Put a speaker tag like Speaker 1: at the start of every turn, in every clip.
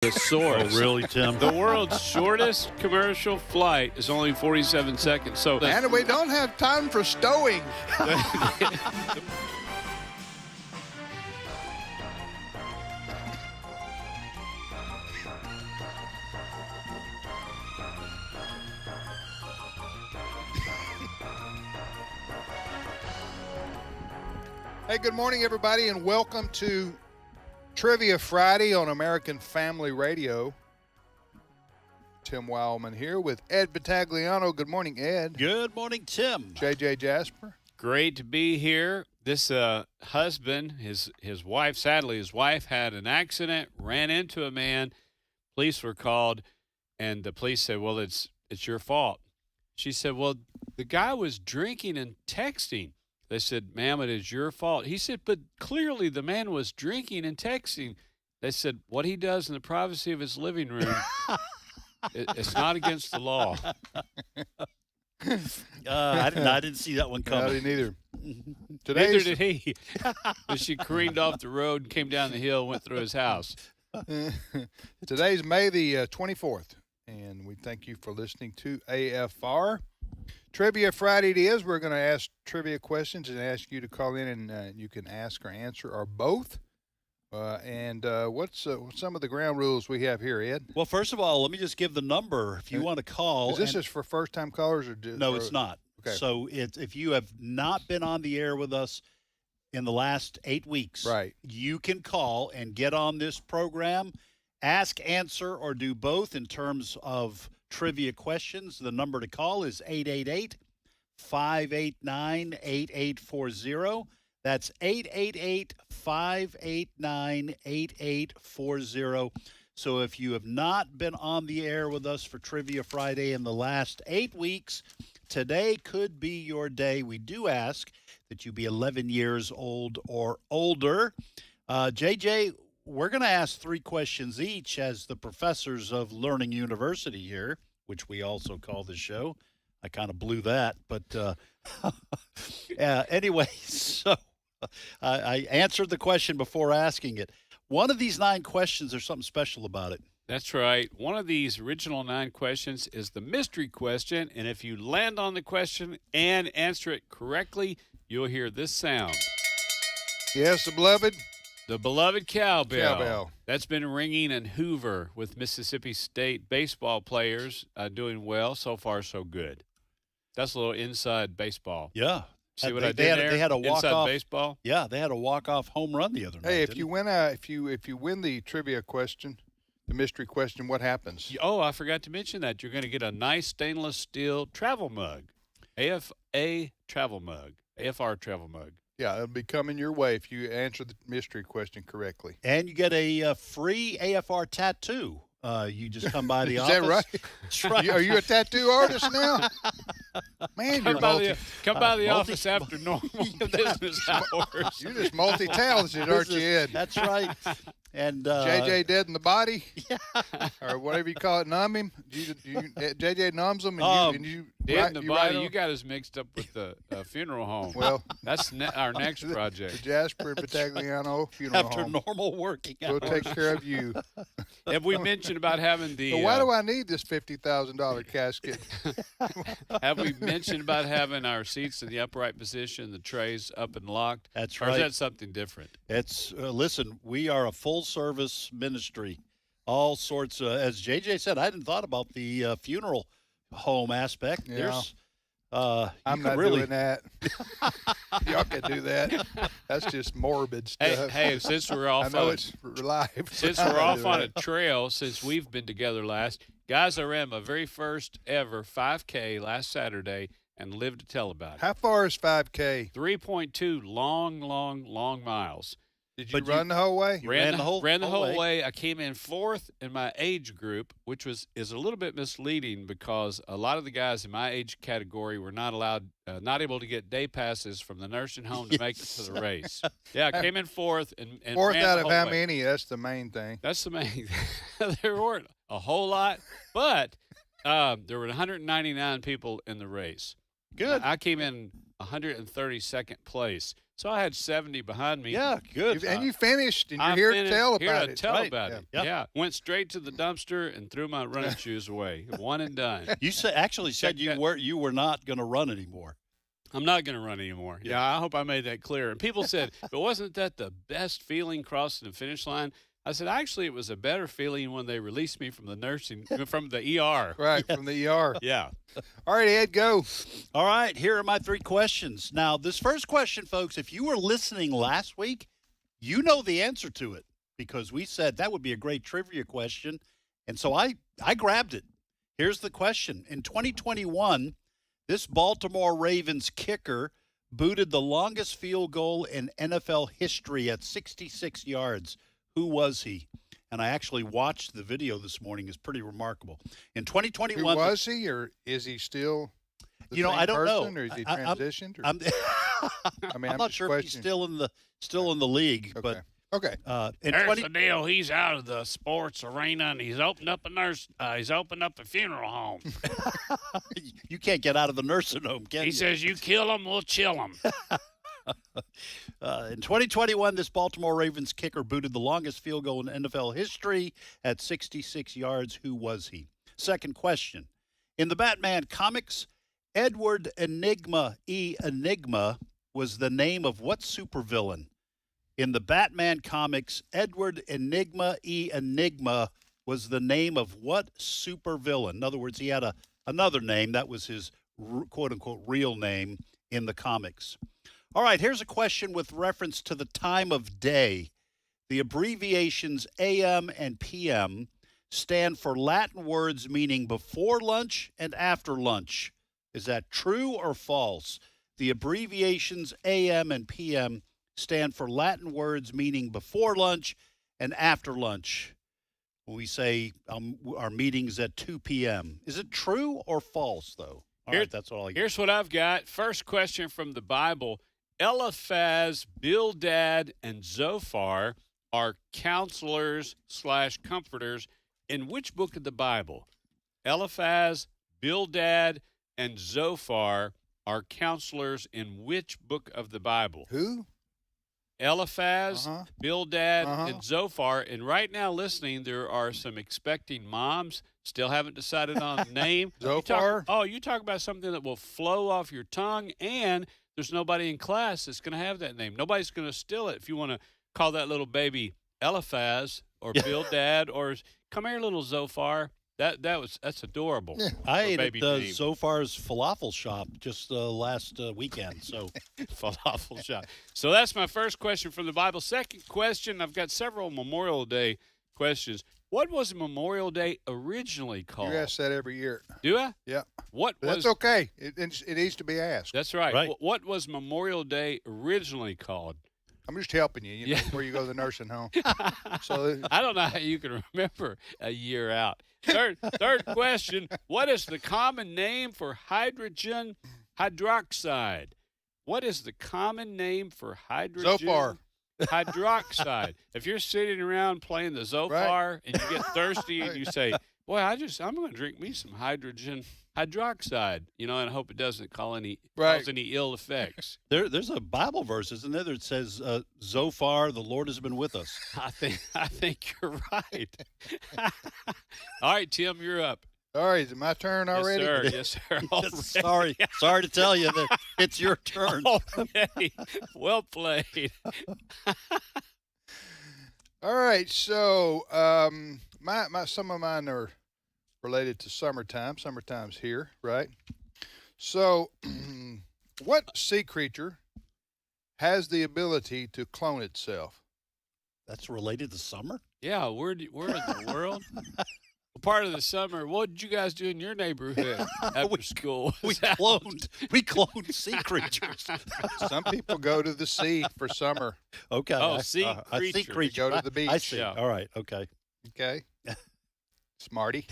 Speaker 1: The source.
Speaker 2: Oh, really, Tim?
Speaker 1: The world's shortest commercial flight is only 47 seconds. So
Speaker 3: And we don't have time for stowing. Hey, good morning, everybody, and welcome to Trivia Friday on American Family Radio. Tim Wildman here with Ed Battagliano. Good morning, Ed.
Speaker 2: Good morning, Tim.
Speaker 3: JJ Jasper.
Speaker 1: great to be here. This husband, his wife, sadly, his wife had an accident, ran into a man. Police were called, and the police said, well, it's your fault. She said, well, the guy was drinking and texting. They said, ma'am, it is your fault. He said, but clearly the man was drinking and texting. They said, what he does in the privacy of his living room, it's not against the law.
Speaker 2: I didn't see that one
Speaker 3: I
Speaker 2: coming.
Speaker 3: didn't either.
Speaker 1: Neither did he. But she careened off the road and came down the hill and went through his house.
Speaker 3: Today's May the 24th, and we thank you for listening to AFR. Trivia Friday it is. We're going to ask trivia questions and ask you to call in, and you can ask or answer or both. What's some of the ground rules we have here, Ed?
Speaker 2: Well, first of all, let me just give the number if you want to call.
Speaker 3: Is this just for first-time callers?
Speaker 2: No, it's not.
Speaker 3: Okay.
Speaker 2: So if you have not been on the air with us in the last 8 weeks,
Speaker 3: Right.
Speaker 2: you can call and get on this program, ask, answer, or do both in terms of trivia questions. The number to call is 888-589-8840. That's 888-589-8840. So if you have not been on the air with us for Trivia Friday in the last 8 weeks, today could be your day. We do ask that you be 11 years old or older. JJ, we're going to ask 3 questions each as the professors of Learning University here, which we also call the show. I kind of blew that, but anyway, so I answered the question before asking it. One of these 9 questions, there's something special about it.
Speaker 1: That's right. One of these original 9 questions is the mystery question, and if you land on the question and answer it correctly, you'll hear this sound.
Speaker 3: Yes, the beloved.
Speaker 1: The beloved cowbell.
Speaker 3: Cowbell.
Speaker 1: That's been ringing in Hoover with Mississippi State baseball players doing well. So far, so good. That's a little inside baseball.
Speaker 2: Yeah.
Speaker 1: See what
Speaker 2: They-
Speaker 1: I did
Speaker 2: they had-
Speaker 1: there?
Speaker 2: they had a
Speaker 1: Inside
Speaker 2: walk-off-
Speaker 1: baseball.
Speaker 2: Yeah, they had a walk-off home run the other night.
Speaker 3: Hey, if
Speaker 2: didn't
Speaker 3: you
Speaker 2: they?
Speaker 3: win if you win the trivia question, the mystery question, what happens?
Speaker 1: Oh, I forgot to mention that. You're going to get a nice stainless steel travel mug. AFA travel mug. AFR travel mug.
Speaker 3: Yeah, it'll be coming your way if you answer the mystery question correctly.
Speaker 2: And you get a free AFR tattoo. You just come by the
Speaker 3: Is
Speaker 2: office.
Speaker 3: that right?
Speaker 2: That's right.
Speaker 3: Are you a tattoo artist now? Man,
Speaker 1: Come by the
Speaker 2: multi-
Speaker 1: office after normal business hours.
Speaker 3: you're just multi-talented, aren't you, Ed?
Speaker 2: That's right. And
Speaker 3: JJ dead in the body, or whatever you call it, numb him. JJ numbs him, and you
Speaker 1: Dead in the
Speaker 3: you
Speaker 1: body.
Speaker 3: write
Speaker 1: You got us mixed up with the funeral home.
Speaker 3: Well,
Speaker 1: That's our next
Speaker 3: the
Speaker 1: project.
Speaker 3: Jasper and Battagliano funeral
Speaker 2: after
Speaker 3: home.
Speaker 2: normal working
Speaker 3: We'll
Speaker 2: hours.
Speaker 3: take care of you.
Speaker 1: Have we mentioned about having the?
Speaker 3: But why do I need this $50,000 casket?
Speaker 1: Have we mentioned about having our seats in the upright position, the trays up and locked?
Speaker 2: That's
Speaker 1: Or
Speaker 2: right.
Speaker 1: is that something different?
Speaker 2: It's listen, we are a full-service ministry. All sorts of, as JJ said, I hadn't thought about the funeral home aspect.
Speaker 3: Yeah.
Speaker 2: There's
Speaker 3: I'm not doing that. Y'all can do that. That's just morbid
Speaker 1: Hey,
Speaker 3: stuff.
Speaker 1: hey, since we're
Speaker 3: I
Speaker 1: off
Speaker 3: know
Speaker 1: on
Speaker 3: it's live.
Speaker 1: since
Speaker 3: I'm
Speaker 1: we're
Speaker 3: not
Speaker 1: off
Speaker 3: doing
Speaker 1: on a
Speaker 3: that.
Speaker 1: trail since we've been together last, guys, I ran my very first ever 5K last Saturday and lived to tell about it.
Speaker 3: How far is 5K?
Speaker 1: 3.2 long miles.
Speaker 3: Did you
Speaker 2: But you-
Speaker 3: run the whole way?
Speaker 2: You ran the whole
Speaker 1: way. I came in 4th in my age group, which is a little bit misleading because a lot of the guys in my age category were not able to get day passes from the nursing home to make it to the race. Yeah, I came in 4th and
Speaker 3: Fourth
Speaker 1: ran
Speaker 3: out
Speaker 1: the
Speaker 3: of
Speaker 1: whole
Speaker 3: how
Speaker 1: way.
Speaker 3: many? That's the main thing.
Speaker 1: That's the main. There weren't a whole lot, but there were 199 people in the race.
Speaker 2: Good.
Speaker 1: I came in 132nd place, so I had 70 behind me.
Speaker 2: Yeah, good.
Speaker 3: And you finished, and you're
Speaker 1: I
Speaker 3: here
Speaker 1: finished-
Speaker 3: to tell
Speaker 1: here
Speaker 3: about
Speaker 1: to
Speaker 3: it.
Speaker 1: tell
Speaker 2: right?
Speaker 1: about
Speaker 3: Yeah.
Speaker 1: it.
Speaker 2: Yep.
Speaker 1: Yeah, went straight to the dumpster and threw my running shoes away. One and done.
Speaker 2: You actually said
Speaker 1: Check that.
Speaker 2: you were not going to run anymore.
Speaker 1: I'm not going to run anymore. Yeah, I hope I made that clear. And people said, but wasn't that the best feeling crossing the finish line? I said, actually, it was a better feeling when they released me from the ER.
Speaker 3: Right, from the ER.
Speaker 1: Yeah.
Speaker 3: All right, Ed, go.
Speaker 2: All right, here are my 3 questions. Now, this first question, folks, if you were listening last week, you know the answer to it because we said that would be a great trivia question. And so I grabbed it. Here's the question. In 2021, this Baltimore Ravens kicker booted the longest field goal in NFL history at 66 yards. Who was he? And I actually watched the video this morning. It's pretty remarkable. In 2021,
Speaker 3: Who was he, or is he still the
Speaker 2: You know,
Speaker 3: same
Speaker 2: I don't know.
Speaker 3: person, or is he
Speaker 2: I'm-
Speaker 3: transitioned? Or?
Speaker 2: I'm,
Speaker 3: mean,
Speaker 2: I'm
Speaker 3: I'm
Speaker 2: not
Speaker 3: just
Speaker 2: sure if he's
Speaker 3: questioning.
Speaker 2: still in the league,
Speaker 3: okay. Okay.
Speaker 2: but in
Speaker 1: There's
Speaker 2: 20
Speaker 1: the deal. He's out of the sports arena, and he's opened up a funeral home.
Speaker 2: you can't get out of the nursing home, can
Speaker 1: He
Speaker 2: you?
Speaker 1: says, "You kill him, we'll chill him."
Speaker 2: In 2021, this Baltimore Ravens kicker booted the longest field goal in NFL history at 66 yards. Who was he? Second question. In the Batman comics, Edward Enigma was the name of what supervillain? In the Batman comics, Edward Enigma was the name of what supervillain? In other words, he had another name. That was his quote-unquote real name in the comics. All right, here's a question with reference to the time of day. The abbreviations AM and PM stand for Latin words meaning before lunch and after lunch. Is that true or false? The abbreviations AM and PM stand for Latin words meaning before lunch and after lunch. When we say our meeting's at 2 p.m. Is it true or false, though? All right, that's all I got.
Speaker 1: Here's what I've got. First question from the Bible. Eliphaz, Bildad, and Zophar are counselors/comforters in which book of the Bible? Eliphaz, Bildad, and Zophar are counselors in which book of the Bible?
Speaker 3: Who?
Speaker 1: Eliphaz,
Speaker 3: Uh-huh.
Speaker 1: Bildad,
Speaker 3: Uh-huh.
Speaker 1: and Zophar. And right now, listening, there are some expecting moms. Still haven't decided on the name.
Speaker 3: Zophar?
Speaker 1: You talk about something that will flow off your tongue, and there's nobody in class that's going to have that name. Nobody's going to steal it. If you want to call that little baby Eliphaz or Bildad or come here, little Zophar. That's adorable.
Speaker 3: Yeah.
Speaker 2: I
Speaker 1: for
Speaker 2: ate
Speaker 1: baby
Speaker 2: at
Speaker 1: name.
Speaker 2: Zophar's falafel shop just last weekend. So
Speaker 1: Falafel shop. So that's my first question from the Bible. Second question, I've got several Memorial Day questions. What was Memorial Day originally called?
Speaker 3: You ask that every year.
Speaker 1: Do I?
Speaker 3: Yeah.
Speaker 1: What
Speaker 3: But
Speaker 1: was?
Speaker 3: that's okay. It needs to be asked.
Speaker 1: That's right.
Speaker 2: Right.
Speaker 1: What was Memorial Day originally called?
Speaker 3: I'm just helping you,
Speaker 1: Yeah.
Speaker 3: before you go to the nursing home. So
Speaker 1: I don't know how you can remember a year out. Third question, what is the common name for hydrogen hydroxide? What is the common name for hydrogen
Speaker 3: Zophar.
Speaker 1: hydroxide? If you're sitting around playing the Zophar and you get thirsty and you say, boy, I'm going to drink me some hydrogen hydroxide, and I hope it doesn't cause any ill effects.
Speaker 2: there's a Bible verse, isn't there, that says, Zophar, the Lord has been with us.
Speaker 1: I think you're right. All right, Tim, you're up.
Speaker 3: all right, is it my turn already?
Speaker 1: Yes, sir. Already.
Speaker 2: Sorry to tell you that it's your turn.
Speaker 1: Okay. Well played.
Speaker 3: All right, so some of mine are related to summertime. Summertime's here, right? So, what sea creature has the ability to clone itself?
Speaker 2: That's related to summer?
Speaker 1: Yeah, where in the world? Well, part of the summer, what did you guys do in your neighborhood after school?
Speaker 2: We cloned sea creatures.
Speaker 3: Some people go to the sea for summer.
Speaker 2: Okay.
Speaker 1: Oh,
Speaker 2: I
Speaker 1: sea
Speaker 2: see
Speaker 1: creature.
Speaker 2: creature.
Speaker 3: Go to the beach.
Speaker 2: I see.
Speaker 1: Yeah.
Speaker 2: All right. Okay.
Speaker 3: Okay. Smarty.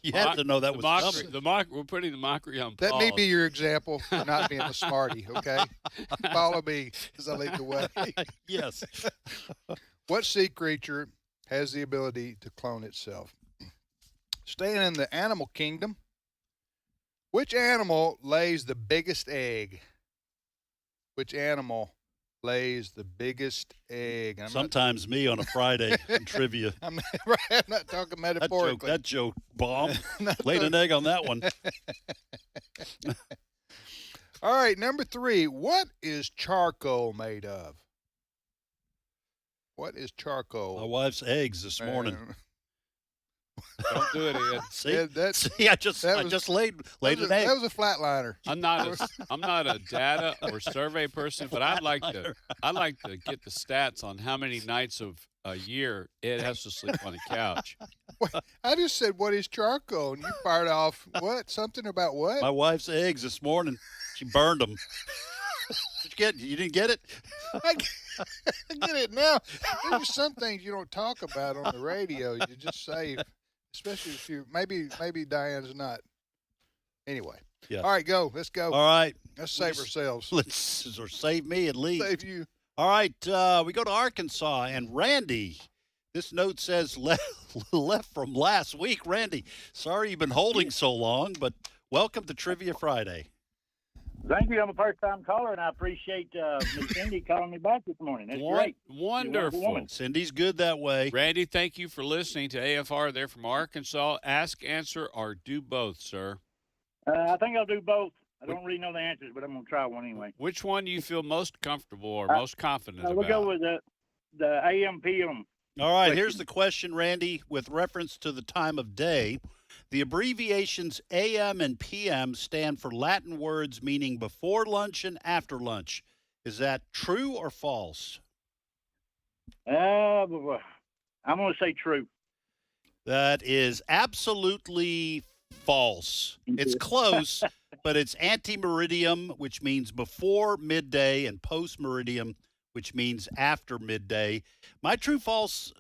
Speaker 2: You had to know that was coming.
Speaker 1: We're putting the mockery on
Speaker 3: That may
Speaker 1: pause.
Speaker 3: be your example for not being a smarty, okay? Follow me as I lead the way.
Speaker 2: Yes.
Speaker 3: What sea creature has the ability to clone itself? Staying in the animal kingdom, Which animal lays the biggest egg? Which animal lays the biggest egg?
Speaker 2: Sometimes me on a Friday in trivia.
Speaker 3: I'm not talking metaphorically.
Speaker 2: That joke bombed.
Speaker 3: Not
Speaker 2: Laid
Speaker 3: talking-
Speaker 2: an egg on that one.
Speaker 3: All right, number 3. What is charcoal made of? What is charcoal?
Speaker 2: My wife's eggs this morning.
Speaker 1: Don't do it, Ed.
Speaker 2: See,
Speaker 3: Yeah, that-
Speaker 2: see, I just
Speaker 3: that was-
Speaker 2: laid
Speaker 3: that
Speaker 2: an egg.
Speaker 3: was a flatliner.
Speaker 1: I'm not a data or survey person, but I'd like to get the stats on how many nights of a year Ed has to sleep on a couch.
Speaker 3: I just said, what is charcoal? And you fired off, what? Something about what?
Speaker 2: My wife's eggs this morning. She burned them. Did you get? You didn't get it?
Speaker 3: I get it now. There's some things you don't talk about on the radio. You just say, especially if you maybe Diane's not. Anyway.
Speaker 2: Yeah.
Speaker 3: All right, go. Let's go.
Speaker 2: All right.
Speaker 3: Let's save ourselves.
Speaker 2: Let's or save me at least.
Speaker 3: Save you.
Speaker 2: All right, we go to Arkansas, and Randy. This note says left from last week. Randy, sorry you've been holding so long, but welcome to Trivia Friday.
Speaker 4: Thank you. I'm a first-time caller, and I appreciate Miss Cindy calling me back this morning. That's great.
Speaker 1: Wonderful.
Speaker 4: woman.
Speaker 2: Cindy's good that way.
Speaker 1: Randy, thank you for listening to AFR. They're from Arkansas. Ask, answer, or do both, sir.
Speaker 4: I think I'll do both. I don't really know the answers, but I'm going to try one anyway.
Speaker 1: Which one do you feel most comfortable or most confident
Speaker 4: We'll
Speaker 1: about?
Speaker 4: go with the AM PM.
Speaker 2: All right,
Speaker 4: Question.
Speaker 2: here's the question, Randy, with reference to the time of day. The abbreviations AM and PM stand for Latin words meaning before lunch and after lunch. Is that true or false?
Speaker 4: I'm going to say true.
Speaker 2: That is absolutely false. It's close, but it's antemeridium, which means before midday, and postmeridium, which means after midday. My true false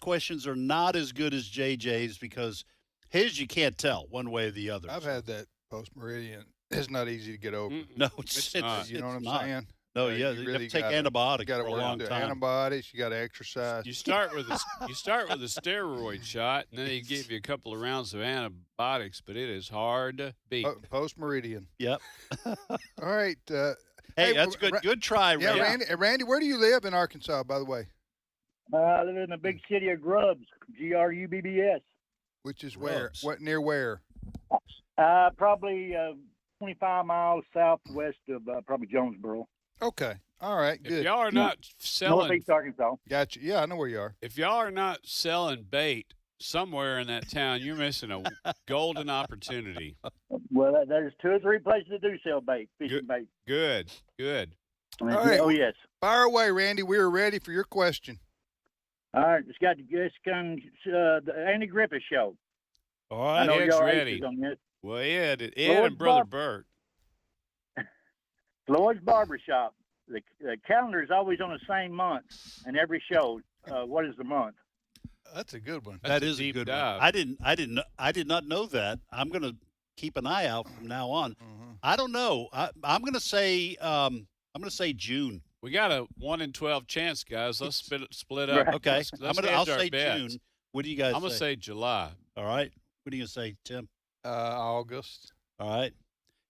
Speaker 2: questions are not as good as JJ's because his you can't tell one way or the other.
Speaker 3: I've had that post meridian. It's not easy to get over.
Speaker 2: no, it's
Speaker 1: not.
Speaker 3: You know what I'm
Speaker 2: not.
Speaker 3: saying?
Speaker 2: No,
Speaker 3: Yeah,
Speaker 2: yeah,
Speaker 3: you
Speaker 2: you
Speaker 3: really
Speaker 2: have to take
Speaker 3: gotta-
Speaker 2: antibiotics
Speaker 3: You got to
Speaker 2: for a
Speaker 3: work
Speaker 2: long
Speaker 3: the
Speaker 2: time.
Speaker 3: antibiotics. You got to exercise.
Speaker 1: You start with a steroid shot, and then they give you a couple of rounds of antibiotics, but it is hard to beat.
Speaker 3: Post meridian.
Speaker 2: Yep.
Speaker 3: All right.
Speaker 2: Hey, that's good. Good try,
Speaker 3: Yeah,
Speaker 2: Randy.
Speaker 3: Randy, where do you live in Arkansas, by the way?
Speaker 4: I live in the big city of Grubbs, Grubbs.
Speaker 3: Which is where?
Speaker 2: Grubbs.
Speaker 3: What near where?
Speaker 4: Probably 25 miles southwest of probably Jonesboro,
Speaker 3: Okay. All right.
Speaker 1: If
Speaker 3: Good.
Speaker 1: y'all are not selling,
Speaker 4: northeast Arkansas.
Speaker 3: Gotcha. Yeah, I know where you are.
Speaker 1: if y'all are not selling bait somewhere in that town, you're missing a golden opportunity.
Speaker 4: Well, there's 2 or 3 places that do sell bait, fishing bait.
Speaker 1: Good.
Speaker 3: All right.
Speaker 4: Oh, yes.
Speaker 3: Fire away, Randy. We are ready for your question.
Speaker 4: All right, it's the Andy Griffith Show.
Speaker 2: All
Speaker 4: I
Speaker 2: right.
Speaker 4: know
Speaker 1: Ed's
Speaker 4: y'all
Speaker 1: ready.
Speaker 4: aces on this.
Speaker 1: Well, Ed
Speaker 4: Lord
Speaker 1: and Brother
Speaker 4: Bob.
Speaker 1: Bert.
Speaker 4: Floyd's Barbershop. The calendar is always on the same month, and every show. What is the month?
Speaker 3: That's a good one.
Speaker 2: That
Speaker 1: That's a
Speaker 2: is a
Speaker 1: deep
Speaker 2: good
Speaker 1: dive.
Speaker 2: one. I did not know that. I'm going to keep an eye out from now on.
Speaker 3: Mhm.
Speaker 2: I don't know. I'm going to say June.
Speaker 1: We got a 1 in 12 chance, guys. Let's split up.
Speaker 4: Right.
Speaker 2: Okay.
Speaker 1: Let's
Speaker 2: I'll
Speaker 1: hedge our
Speaker 2: say
Speaker 1: bets.
Speaker 2: June. What do you guys
Speaker 1: I'm gonna say July.
Speaker 2: All right. What are you going to say, Tim?
Speaker 3: August.
Speaker 2: All right.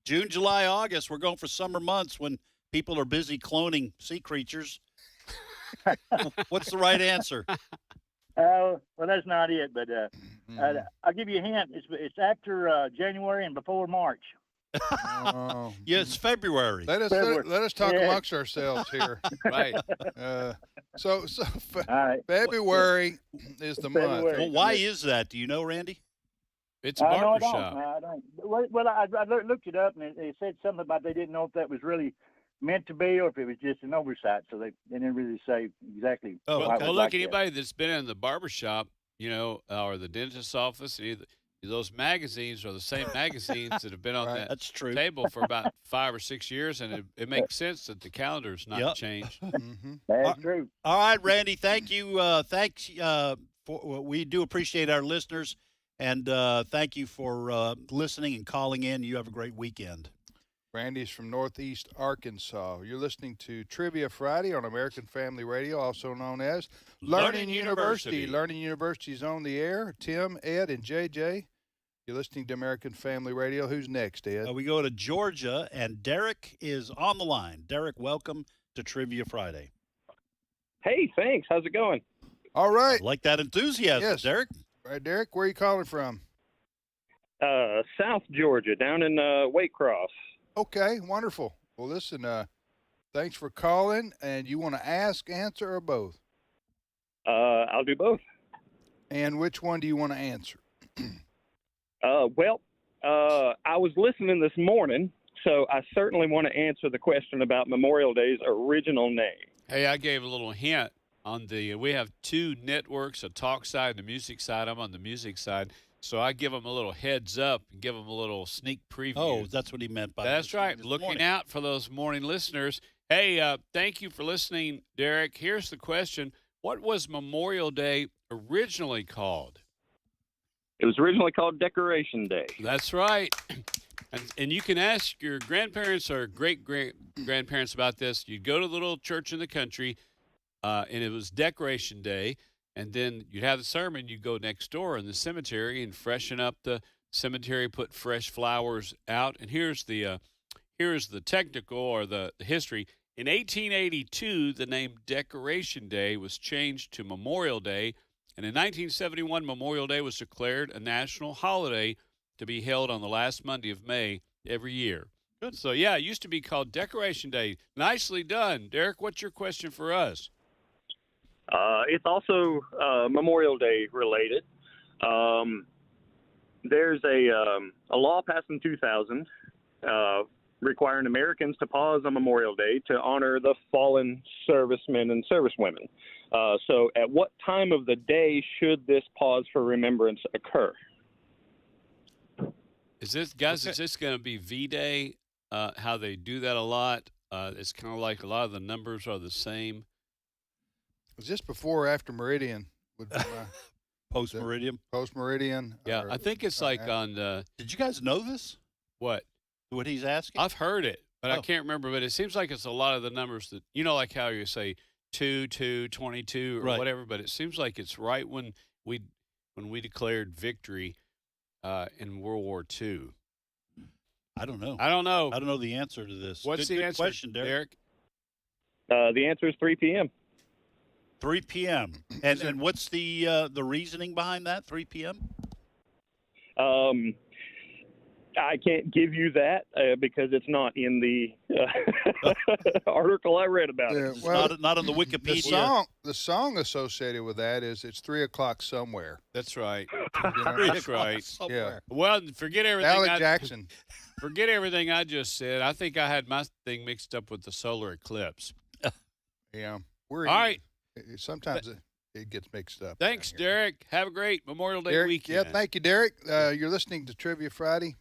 Speaker 2: June, July, August. We're going for summer months when people are busy cloning sea creatures. What's the right answer?
Speaker 4: Well, that's not it, but
Speaker 3: Mhm.
Speaker 4: I'll give you a hint. It's after January and before March.
Speaker 3: Oh.
Speaker 2: Yeah, it's February.
Speaker 3: Let us
Speaker 4: February.
Speaker 3: let us talk
Speaker 4: Yeah.
Speaker 3: amongst ourselves here.
Speaker 1: Right.
Speaker 3: So
Speaker 4: All right.
Speaker 3: February is the month.
Speaker 4: February.
Speaker 2: Well, why is that? Do you know, Randy?
Speaker 1: It's a
Speaker 4: No, I don't.
Speaker 1: barbershop.
Speaker 4: No, I don't. Well, I looked it up, and it said something about they didn't know if that was really meant to be or if it was just an oversight. So they didn't really say exactly.
Speaker 2: Oh,
Speaker 4: why it
Speaker 1: Well,
Speaker 2: okay.
Speaker 4: was
Speaker 1: look,
Speaker 4: like that.
Speaker 1: anybody that's been in the barbershop, or the dentist's office, those magazines are the same magazines that have been on
Speaker 3: Right.
Speaker 1: that
Speaker 2: That's true.
Speaker 1: table for about 5 or 6 years, and it makes sense that the calendar's not
Speaker 2: Yep.
Speaker 1: changed.
Speaker 3: Mm-hmm.
Speaker 4: That's true.
Speaker 2: All right, Randy. Thank you. Thanks. We do appreciate our listeners, and thank you for listening and calling in. You have a great weekend.
Speaker 3: Randy's from Northeast Arkansas. You're listening to Trivia Friday on American Family Radio, also known as Learning University. Learning University is on the air. Tim, Ed, and JJ. You're listening to American Family Radio. Who's next, Ed?
Speaker 2: We go to Georgia, and Derek is on the line. Derek, welcome to Trivia Friday.
Speaker 5: Hey, thanks. How's it going?
Speaker 3: All right.
Speaker 2: I like that enthusiasm,
Speaker 3: Yes.
Speaker 2: Derek.
Speaker 3: All right, Derek, where are you calling from?
Speaker 5: South Georgia, down in Waycross.
Speaker 3: Okay, wonderful. Well, listen, thanks for calling. And you want to ask, answer, or both?
Speaker 5: I'll do both.
Speaker 3: And which one do you want to answer?
Speaker 5: I was listening this morning, so I certainly want to answer the question about Memorial Day's original name.
Speaker 1: Hey, I gave a little hint on the. We have two networks, a talk side and a music side. I'm on the music side, so I give them a little heads up and give them a little sneak preview.
Speaker 2: Oh, that's what he meant by
Speaker 1: That's
Speaker 2: listening
Speaker 1: right.
Speaker 2: this
Speaker 1: Looking
Speaker 2: morning.
Speaker 1: out for those morning listeners. Hey, thank you for listening, Derek. Here's the question: what was Memorial Day originally called?
Speaker 5: It was originally called Decoration Day.
Speaker 1: That's right. And you can ask your grandparents or great-grandparents about this. You'd go to the little church in the country, and it was Decoration Day, and then you'd have the sermon. You'd go next door in the cemetery and freshen up the cemetery, put fresh flowers out. And here's the technical or the history. In 1882, the name Decoration Day was changed to Memorial Day, and in 1971, Memorial Day was declared a national holiday to be held on the last Monday of May every year. Good. So, yeah, it used to be called Decoration Day. Nicely done. Derek, what's your question for us?
Speaker 5: It's also Memorial Day related. There's a law passed in 2000 requiring Americans to pause on Memorial Day to honor the fallen servicemen and servicewomen. So at what time of the day should this pause for remembrance occur?
Speaker 1: Is this, guys, is this going to be V-Day, how they do that a lot? It's kind of like a lot of the numbers are the same.
Speaker 3: Was this before or after Meridian? Would be my
Speaker 2: Post Meridian.
Speaker 3: post Meridian?
Speaker 1: Yeah,
Speaker 3: or-
Speaker 1: I think it's like on
Speaker 2: Did you guys know this?
Speaker 1: what?
Speaker 2: What he's asking?
Speaker 1: I've heard it, but I
Speaker 2: Oh.
Speaker 1: can't remember. But it seems like it's a lot of the numbers that, like how you say 2, 22, or
Speaker 2: Right.
Speaker 1: whatever. But it seems like it's right when we declared victory in World War II.
Speaker 2: I don't know.
Speaker 1: I don't know.
Speaker 2: I don't know the answer to this.
Speaker 1: What's
Speaker 2: Good
Speaker 1: the answer,
Speaker 2: question, Derek?
Speaker 5: The answer is 3 p.m.
Speaker 2: 3 p.m. And what's the reasoning behind that? 3 p.m.
Speaker 5: I can't give you that because it's not in the article I read about
Speaker 3: Yeah,
Speaker 5: it.
Speaker 2: It's
Speaker 3: well,
Speaker 2: not on the Wikipedia.
Speaker 3: the song associated with that is "It's 3 o'clock somewhere."
Speaker 1: That's right.
Speaker 3: You know?
Speaker 1: That's right.
Speaker 2: Somewhere.
Speaker 1: Well, forget everything.
Speaker 3: Alec Jackson.
Speaker 1: Forget everything I just said. I think I had my thing mixed up with the solar eclipse.
Speaker 3: Yeah, we're
Speaker 1: All right.
Speaker 3: Sometimes it gets mixed up.
Speaker 1: Thanks,
Speaker 3: down here.
Speaker 1: Derek. Have a great Memorial Day
Speaker 3: Derek,
Speaker 1: weekend.
Speaker 3: yeah, thank you, Derek. You're listening to Trivia Friday.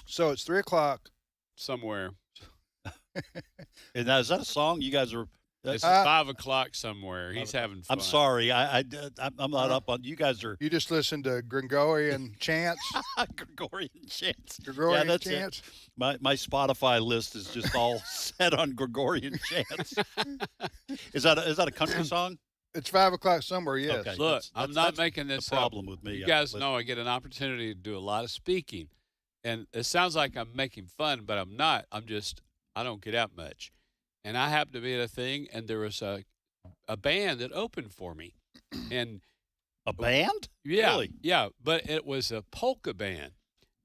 Speaker 3: So it's 3 o'clock.
Speaker 1: Somewhere.
Speaker 2: And now, is that a song? You guys are.
Speaker 1: It's
Speaker 3: Uh,
Speaker 1: 5 o'clock somewhere. He's having fun.
Speaker 2: I'm sorry. I'm not up on. You guys are
Speaker 3: You just listened to Gregorian chants.
Speaker 2: Gregorian chants.
Speaker 3: Gregorian
Speaker 2: that's it.
Speaker 3: chants.
Speaker 2: My Spotify list is just all set on Gregorian chants. Is that a country song?
Speaker 3: It's 5 o'clock somewhere. Yes.
Speaker 2: Okay.
Speaker 1: Look,
Speaker 2: That's-
Speaker 1: I'm
Speaker 2: that's
Speaker 1: not making
Speaker 2: the
Speaker 1: this
Speaker 2: problem
Speaker 1: up.
Speaker 2: with me.
Speaker 1: You guys know I get an opportunity to do a lot of speaking. And it sounds like I'm making fun, but I'm not. I don't get out much. And I happened to be at a thing, and there was a band that opened for me. And
Speaker 2: A band?
Speaker 1: yeah,
Speaker 2: Really?
Speaker 1: yeah, but it was a polka band.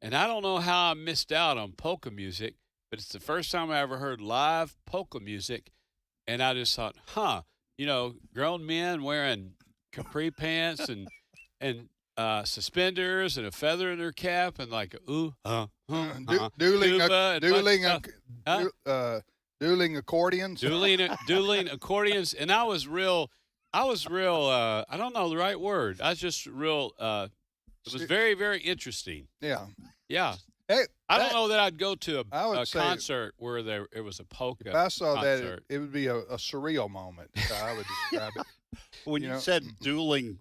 Speaker 1: And I don't know how I missed out on polka music, but it's the first time I ever heard live polka music. And I just thought, grown men wearing capri pants and suspenders and a feather in their cap and like
Speaker 3: Dueling
Speaker 1: Huh?
Speaker 3: accordions.
Speaker 1: dueling accordions, and I was real. I don't know the right word. I was just real. It was very, very interesting.
Speaker 3: Yeah.
Speaker 1: Yeah.
Speaker 3: Hey,
Speaker 1: I don't know that I'd go to
Speaker 3: I would
Speaker 1: a
Speaker 3: say-
Speaker 1: concert where it was a polka.
Speaker 3: If I saw that,
Speaker 1: concert.
Speaker 3: it would be a surreal moment. So I would describe it.
Speaker 2: When
Speaker 3: You
Speaker 2: you
Speaker 3: know-
Speaker 2: said dueling,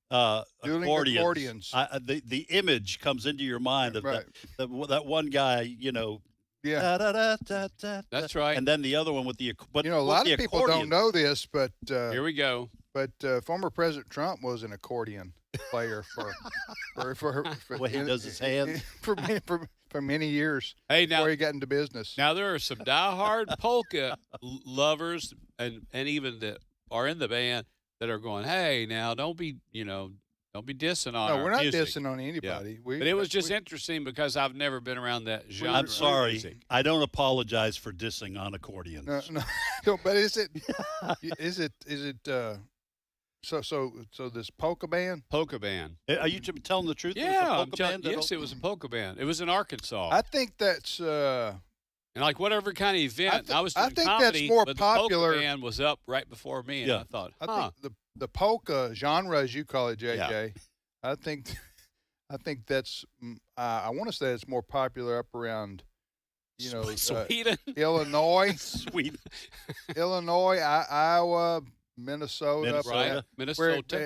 Speaker 3: Dueling
Speaker 2: accordions,
Speaker 3: accordions.
Speaker 2: the image comes into your mind of
Speaker 3: Right.
Speaker 2: that one guy,
Speaker 3: Yeah.
Speaker 2: da-da-da-da-da-da.
Speaker 1: That's right.
Speaker 2: And then the other one with the but
Speaker 3: A
Speaker 2: with
Speaker 3: lot
Speaker 2: the
Speaker 3: of people
Speaker 2: accordion.
Speaker 3: don't know this, but
Speaker 1: Here we go.
Speaker 3: But former President Trump was an accordion player for
Speaker 2: The way he does his hands.
Speaker 3: for many years
Speaker 1: Hey, now
Speaker 3: before he got into business.
Speaker 1: Now there are some diehard polka lovers and even that are in the band that are going, "Hey, now don't be dissing on
Speaker 3: No,
Speaker 1: our
Speaker 3: we're not
Speaker 1: music."
Speaker 3: dissing on anybody.
Speaker 1: But it was just interesting because I've never been around that genre.
Speaker 2: I'm
Speaker 1: of
Speaker 2: sorry.
Speaker 1: music.
Speaker 2: I don't apologize for dissing on accordions.
Speaker 3: no, but is it so this polka band?
Speaker 1: Polka band.
Speaker 2: Are you telling the truth? It was a
Speaker 1: Yeah, I'm
Speaker 2: polka
Speaker 1: telling.
Speaker 2: band that
Speaker 1: Yes, it
Speaker 2: opened?
Speaker 1: was a polka band. It was in Arkansas.
Speaker 3: I think that's
Speaker 1: and like whatever kind of event, I was doing
Speaker 3: I think
Speaker 1: comedy,
Speaker 3: that's more
Speaker 1: but
Speaker 3: popular-
Speaker 1: the polka band was up right before me, and
Speaker 2: Yeah.
Speaker 1: I thought,
Speaker 3: I think the polka genre, as you call it, JJ.
Speaker 2: Yeah.
Speaker 3: I think that's I want to say it's more popular up around
Speaker 1: Sweden.
Speaker 3: Illinois,
Speaker 2: Sweet.
Speaker 3: Illinois, Iowa, Minnesota,
Speaker 1: Right, Minnesota,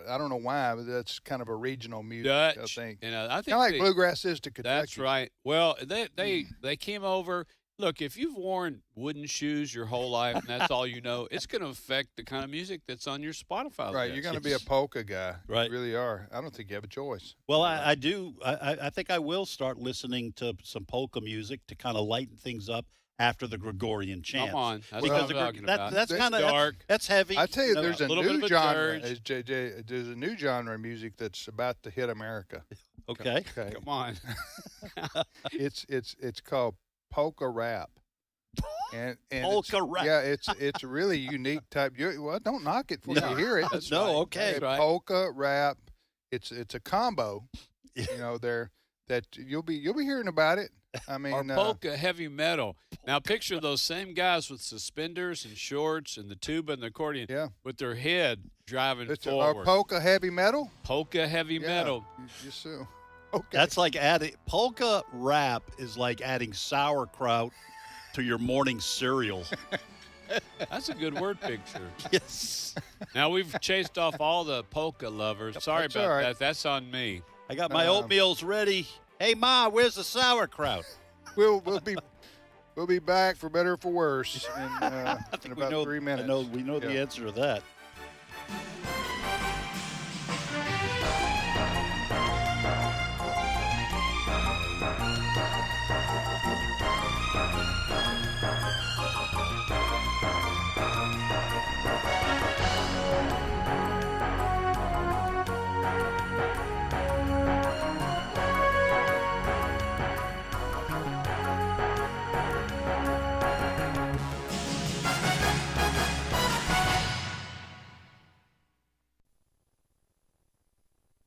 Speaker 3: I don't know why, but that's kind of a regional music.
Speaker 1: Dutch.
Speaker 3: I think
Speaker 1: And I think
Speaker 3: kind of like
Speaker 1: they-
Speaker 3: bluegrass is to Kentucky.
Speaker 1: That's right. Well, they came over. Look, if you've worn wooden shoes your whole life and that's all you know, it's going to affect the kind of music that's on your Spotify
Speaker 3: Right,
Speaker 1: list.
Speaker 3: you're going to be a polka guy.
Speaker 2: Right.
Speaker 3: You really are. I don't think you have a choice.
Speaker 2: Well, I do. I think I will start listening to some polka music to kind of lighten things up after the Gregorian chants.
Speaker 1: Come on, that's
Speaker 2: Because
Speaker 1: what
Speaker 2: the
Speaker 1: I'm talking
Speaker 2: that,
Speaker 1: about.
Speaker 2: that's
Speaker 3: That's
Speaker 2: kind of
Speaker 1: dark.
Speaker 2: That's heavy.
Speaker 3: I tell you,
Speaker 2: know.
Speaker 3: there's a
Speaker 1: little bit
Speaker 3: new
Speaker 1: of a
Speaker 3: genre.
Speaker 1: dirge.
Speaker 3: As JJ, there's a new genre of music that's about to hit America.
Speaker 2: Okay.
Speaker 3: Okay,
Speaker 1: Come on.
Speaker 3: it's called polka rap. And
Speaker 2: Polka
Speaker 3: it's,
Speaker 2: rap.
Speaker 3: Yeah, it's a really unique type. Well, don't knock it before you hear it.
Speaker 1: That's
Speaker 2: No,
Speaker 1: right.
Speaker 2: okay.
Speaker 1: That's right.
Speaker 3: Polka rap. It's a combo. There that you'll be hearing about it. I mean,
Speaker 1: Or polka heavy metal. Now picture those same guys with suspenders and shorts and the tuba and the accordion
Speaker 3: yeah,
Speaker 1: with their head driving
Speaker 3: it's
Speaker 1: forward.
Speaker 3: our polka heavy metal.
Speaker 1: Polka heavy
Speaker 3: Yeah,
Speaker 1: metal.
Speaker 3: Just so. Okay.
Speaker 2: That's like adding polka rap is like adding sauerkraut to your morning cereal.
Speaker 1: That's a good word picture.
Speaker 2: Yes.
Speaker 1: Now we've chased off all the polka lovers. Sorry
Speaker 3: That's
Speaker 1: about
Speaker 3: all right.
Speaker 1: that. That's on me.
Speaker 2: I got my oatmeal's ready. Hey, Ma, where's the sauerkraut?
Speaker 3: We'll be back for better or for worse in,
Speaker 2: I
Speaker 3: in
Speaker 2: think
Speaker 3: about 3 minutes.
Speaker 2: we know the
Speaker 3: Yeah.
Speaker 2: answer to that.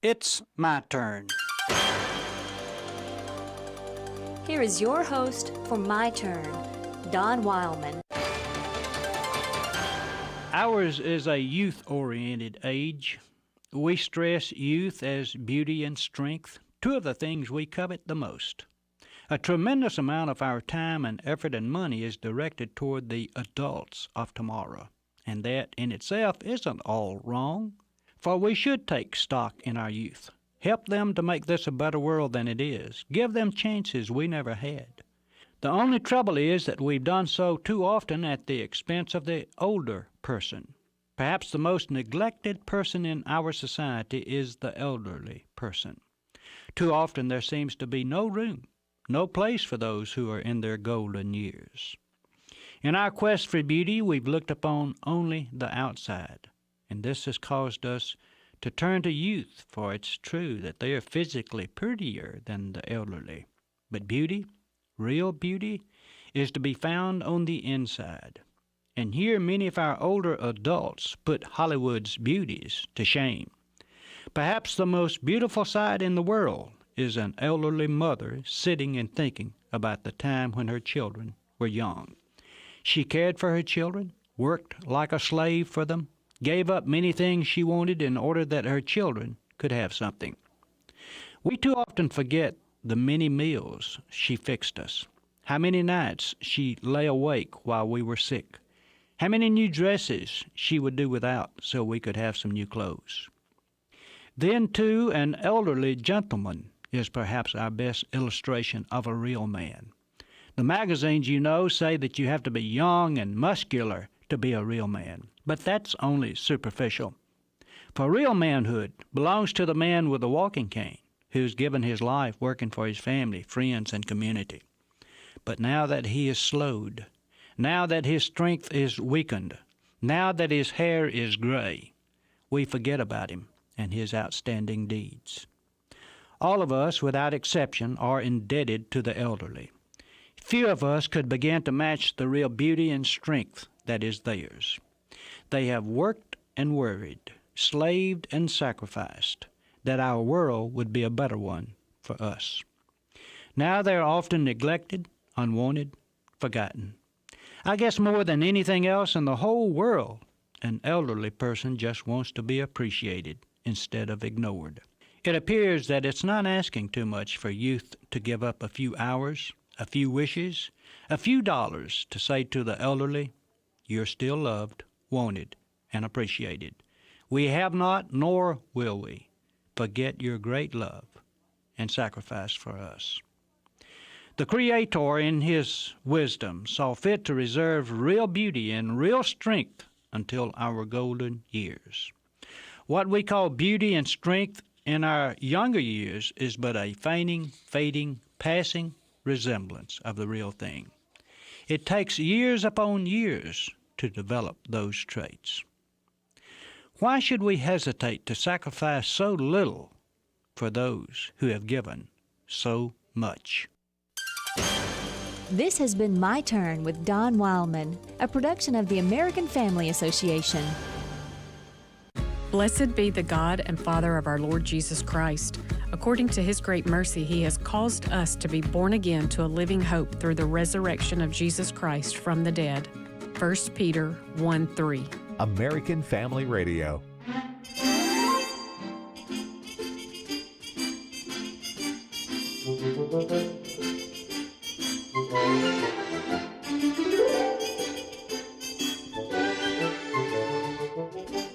Speaker 6: It's my turn.
Speaker 7: Here is your host for My Turn, Don Wildman.
Speaker 6: Ours is a youth-oriented age. We stress youth as beauty and strength, two of the things we covet the most. A tremendous amount of our time and effort and money is directed toward the adults of tomorrow, and that in itself isn't all wrong, for we should take stock in our youth, help them to make this a better world than it is, give them chances we never had. The only trouble is that we've done so too often at the expense of the older person. Perhaps the most neglected person in our society is the elderly person. Too often there seems to be no room, no place for those who are in their golden years. In our quest for beauty, we've looked upon only the outside, and this has caused us to turn to youth, for it's true that they are physically prettier than the elderly. But beauty, real beauty, is to be found on the inside. And here many of our older adults put Hollywood's beauties to shame. Perhaps the most beautiful sight in the world is an elderly mother sitting and thinking about the time when her children were young. She cared for her children, worked like a slave for them, gave up many things she wanted in order that her children could have something. We too often forget the many meals she fixed us, how many nights she lay awake while we were sick, how many new dresses she would do without so we could have some new clothes. Then, too, an elderly gentleman is perhaps our best illustration of a real man. The magazines, you know, say that you have to be young and muscular to be a real man. But that's only superficial. For real manhood belongs to the man with the walking cane, who's given his life working for his family, friends, and community. But now that he is slowed, now that his strength is weakened, now that his hair is gray, we forget about him and his outstanding deeds. All of us, without exception, are indebted to the elderly. Few of us could begin to match the real beauty and strength that is theirs. They have worked and worried, slaved and sacrificed, that our world would be a better one for us. Now they are often neglected, unwanted, forgotten. I guess more than anything else in the whole world, an elderly person just wants to be appreciated instead of ignored. It appears that it's not asking too much for youth to give up a few hours, a few wishes, a few dollars to say to the elderly, "You're still loved, wanted, and appreciated. We have not, nor will we, forget your great love and sacrifice for us." The Creator, in His wisdom, saw fit to reserve real beauty and real strength until our golden years. What we call beauty and strength in our younger years is but a feigning, fading, passing resemblance of the real thing. It takes years upon years to develop those traits. Why should we hesitate to sacrifice so little for those who have given so much?
Speaker 7: This has been My Turn with Don Wildman, a production of the American Family Association.
Speaker 8: Blessed be the God and Father of our Lord Jesus Christ. According to His great mercy, He has caused us to be born again to a living hope through the resurrection of Jesus Christ from the dead. 1 Peter 1:3.
Speaker 9: American Family Radio.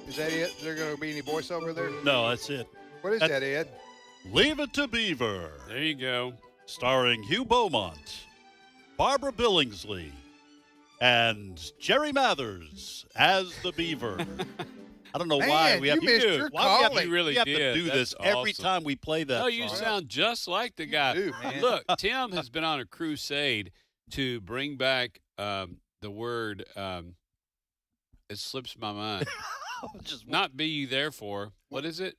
Speaker 3: Is that it? Is there going to be any voiceover there?
Speaker 2: No, that's it.
Speaker 3: What is that, Ed?
Speaker 2: Leave It to Beaver,
Speaker 1: There you go.
Speaker 2: starring Hugh Beaumont, Barbara Billingsley, and Jerry Mathers as the Beaver. I don't know why
Speaker 3: Man,
Speaker 2: we have
Speaker 3: you missed
Speaker 2: to,
Speaker 3: your
Speaker 2: why we have,
Speaker 3: calling.
Speaker 2: to,
Speaker 1: really
Speaker 2: we have
Speaker 1: did.
Speaker 2: to do
Speaker 1: That's
Speaker 2: this every
Speaker 1: awesome.
Speaker 2: time we play that
Speaker 1: No, you
Speaker 2: song.
Speaker 1: sound just like the guy.
Speaker 3: You do, man.
Speaker 1: Look, Tim has been on a crusade to bring back the word. It slips my mind.
Speaker 2: Just
Speaker 1: Not be ye therefore. What is it?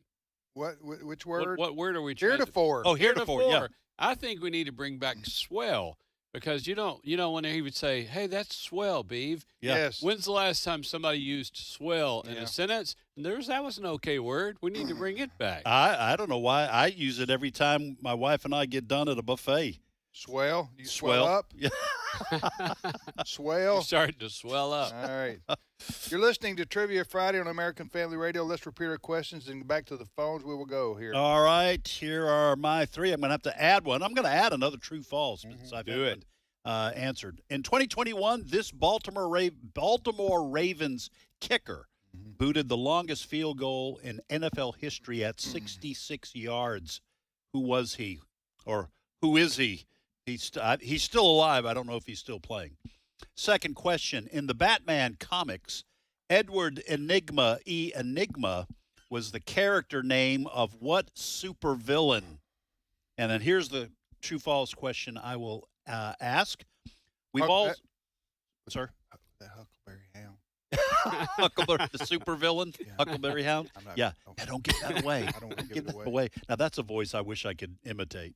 Speaker 3: Which word?
Speaker 1: What word are we trying to?
Speaker 3: Heretofore.
Speaker 2: Oh, heretofore, yeah.
Speaker 1: I think we need to bring back swell because you know when he would say, "Hey, that's swell, Beeve."
Speaker 2: Yeah.
Speaker 3: Yes.
Speaker 1: When's the last time somebody used swell in
Speaker 3: Yeah.
Speaker 1: a sentence? That was an okay word. We need to bring it back.
Speaker 2: I don't know why. I use it every time my wife and I get done at a buffet.
Speaker 3: Swell. You swell up.
Speaker 2: Yeah.
Speaker 3: Swell.
Speaker 1: You're starting to swell up.
Speaker 3: All right. You're listening to Trivia Friday on American Family Radio. Let's repeat our questions and back to the phones. We will go here.
Speaker 2: All right. Here are my three. I'm going to have to add one. I'm going to add another true false since I've
Speaker 1: Do
Speaker 2: had one, answered. In 2021, this Baltimore Ravens kicker booted the longest field goal in NFL history at 66 yards. Who was he? Or who is he? He's still alive. I don't know if he's still playing. Second question. In the Batman comics, Edward Enigma was the character name of what supervillain? And then here's the true-false question I will ask. We've all... Sir?
Speaker 3: The Huckleberry Hound.
Speaker 2: Huckleberry, the supervillain?
Speaker 3: Yeah.
Speaker 2: Huckleberry Hound?
Speaker 3: I'm not-
Speaker 2: Yeah.
Speaker 3: don't-
Speaker 2: Now, don't give that away.
Speaker 3: I don't want to
Speaker 2: Give
Speaker 3: give it
Speaker 2: that
Speaker 3: away.
Speaker 2: away. Now, that's a voice I wish I could imitate.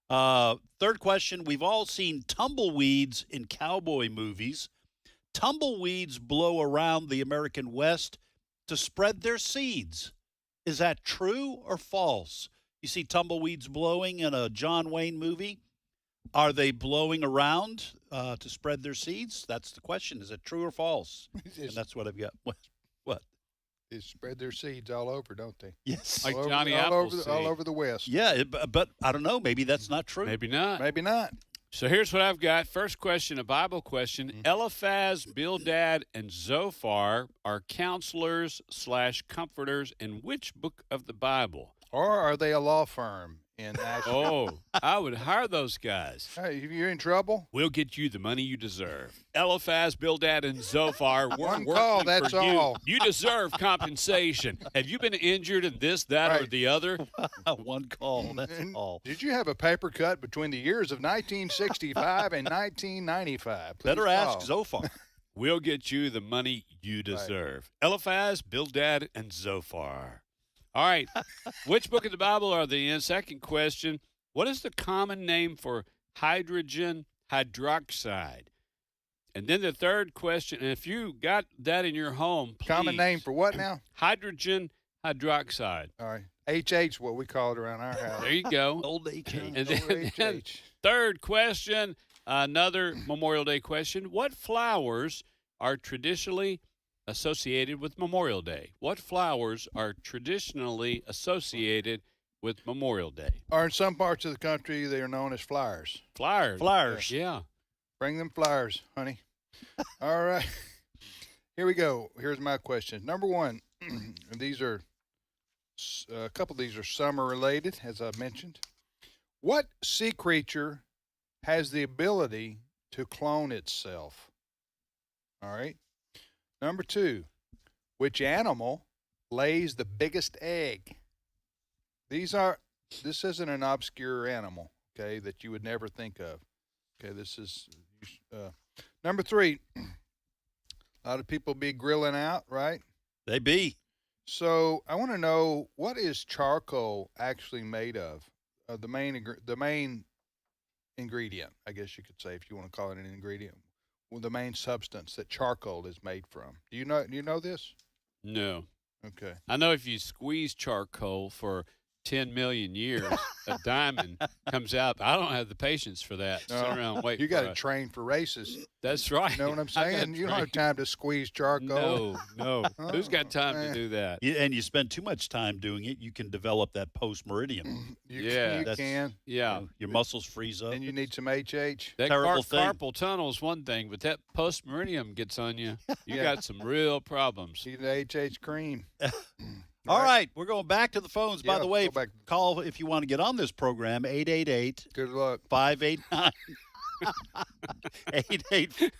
Speaker 2: Third question. We've all seen tumbleweeds in cowboy movies. Tumbleweeds blow around the American West to spread their seeds. Is that true or false? You see tumbleweeds blowing in a John Wayne movie. Are they blowing around to spread their seeds? That's the question. Is it true or false? And that's what I've got. What?
Speaker 3: They spread their seeds all over, don't they?
Speaker 2: Yes.
Speaker 1: Like
Speaker 3: all over,
Speaker 1: Johnny
Speaker 3: all over,
Speaker 1: Appleseed.
Speaker 3: all over the West.
Speaker 2: Yeah, but I don't know. Maybe that's not true.
Speaker 1: Maybe not.
Speaker 3: Maybe not.
Speaker 1: So here's what I've got. First question, a Bible question. Eliphaz, Bildad, and Zophar are counselors / comforters in which book of the Bible?
Speaker 3: Or are they a law firm? in Asheville.
Speaker 1: Oh, I would hire those guys.
Speaker 3: Hey, if you're in trouble,
Speaker 1: We'll get you the money you deserve. Eliphaz, Bildad, and Zophar, we're
Speaker 3: One
Speaker 1: working
Speaker 3: call, that's
Speaker 1: for you.
Speaker 3: all.
Speaker 1: You deserve compensation. Have you been injured in this, that, or
Speaker 3: Right.
Speaker 1: the other?
Speaker 2: One call. That's
Speaker 3: And
Speaker 2: all.
Speaker 3: did you have a paper cut between the years of 1965 and 1995? Please
Speaker 2: Better ask
Speaker 3: call.
Speaker 2: Zophar.
Speaker 1: We'll get you the money you deserve. Eliphaz, Bildad, and Zophar. All right. Which book of the Bible are they in? Second question. What is the common name for hydrogen hydroxide? And then the third question, and if you got that in your home, please.
Speaker 3: Common name for what now?
Speaker 1: Hydrogen hydroxide.
Speaker 3: All right. HH, what we call it around our house.
Speaker 1: There you go.
Speaker 2: Old HH.
Speaker 1: And then,
Speaker 3: Old HH.
Speaker 1: third question, another Memorial Day question. What flowers are traditionally associated with Memorial Day? What flowers are traditionally associated with Memorial Day?
Speaker 3: Or in some parts of the country, they are known as flyers.
Speaker 1: Flowers.
Speaker 2: Flowers.
Speaker 1: Yeah.
Speaker 3: Bring them flyers, honey. All right. Here we go. Here's my questions. Number one, and these are a couple of these are summer related, as I mentioned. What sea creature has the ability to clone itself? All right. Number two, which animal lays the biggest egg? This isn't an obscure animal, okay, that you would never think of. Okay, this is number three. A lot of people be grilling out, right?
Speaker 2: They be.
Speaker 3: So I want to know, what is charcoal actually made of? The main ingredient, I guess you could say, if you want to call it an ingredient. Well, the main substance that charcoal is made from. Do you know this?
Speaker 1: No.
Speaker 3: Okay.
Speaker 1: I know if you squeeze charcoal for 10 million years, a diamond comes out. I don't have the patience for that. Sit around and wait.
Speaker 3: You got
Speaker 1: for
Speaker 3: to
Speaker 1: it.
Speaker 3: train for races.
Speaker 1: That's right.
Speaker 3: You know what I'm
Speaker 1: I gotta
Speaker 3: saying? You don't have
Speaker 1: train.
Speaker 3: time to squeeze charcoal.
Speaker 1: No. Who's got time
Speaker 3: man.
Speaker 1: to do that?
Speaker 2: And you spend too much time doing it, you can develop that post-meridium.
Speaker 1: Yeah.
Speaker 3: You
Speaker 2: That's-
Speaker 3: can.
Speaker 1: Yeah.
Speaker 2: Your muscles freeze up.
Speaker 3: And you need some HH.
Speaker 1: That
Speaker 2: Terrible thing.
Speaker 1: carpal tunnel is one thing, but that post meridium gets on you. You
Speaker 3: Yeah.
Speaker 1: got some real problems.
Speaker 3: Need the HH cream.
Speaker 2: All right, we're going back to the phones. By
Speaker 3: Yeah,
Speaker 2: the way,
Speaker 3: go back.
Speaker 2: call if you want to get on this program, 888
Speaker 3: Good luck.
Speaker 2: 589 8840.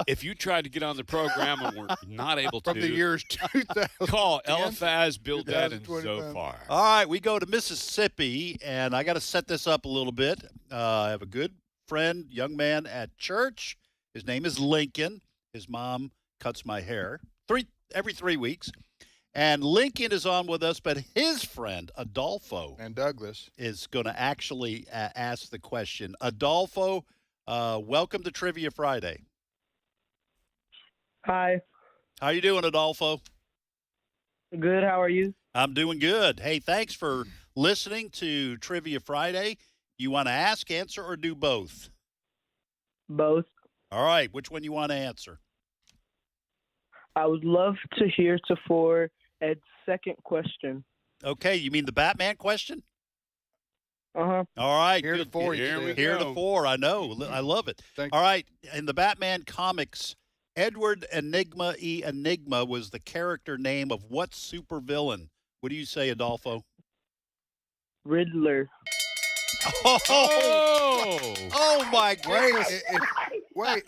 Speaker 1: If you tried to get on the program and were not able
Speaker 3: From
Speaker 1: to,
Speaker 3: the years 2000.
Speaker 1: call Eliphaz, Bildad, and
Speaker 3: 2025.
Speaker 1: Zophar.
Speaker 2: All right, we go to Mississippi, and I got to set this up a little bit. I have a good friend, young man at church. His name is Lincoln. His mom cuts my hair every 3 weeks. And Lincoln is on with us, but his friend, Adolfo,
Speaker 3: And Douglas.
Speaker 2: is going to actually ask the question. Adolfo, welcome to Trivia Friday.
Speaker 10: Hi.
Speaker 2: How you doing, Adolfo?
Speaker 10: Good. How are you?
Speaker 2: I'm doing good. Hey, thanks for listening to Trivia Friday. You want to ask, answer, or do both?
Speaker 10: Both.
Speaker 2: All right. Which one you want to answer?
Speaker 10: I would love to hear for Ed's second question.
Speaker 2: Okay. You mean the Batman question?
Speaker 10: Uh-huh.
Speaker 2: All right.
Speaker 3: Here
Speaker 2: good.
Speaker 3: to four.
Speaker 1: Here we
Speaker 3: you
Speaker 2: Here
Speaker 1: go.
Speaker 2: to four. I know. I love it.
Speaker 3: Thank
Speaker 2: All right. In the Batman comics, Edward Enigma E. Enigma was the character name of what supervillain? What do you say, Adolfo?
Speaker 10: Riddler.
Speaker 2: Oh my goodness.
Speaker 3: Wait,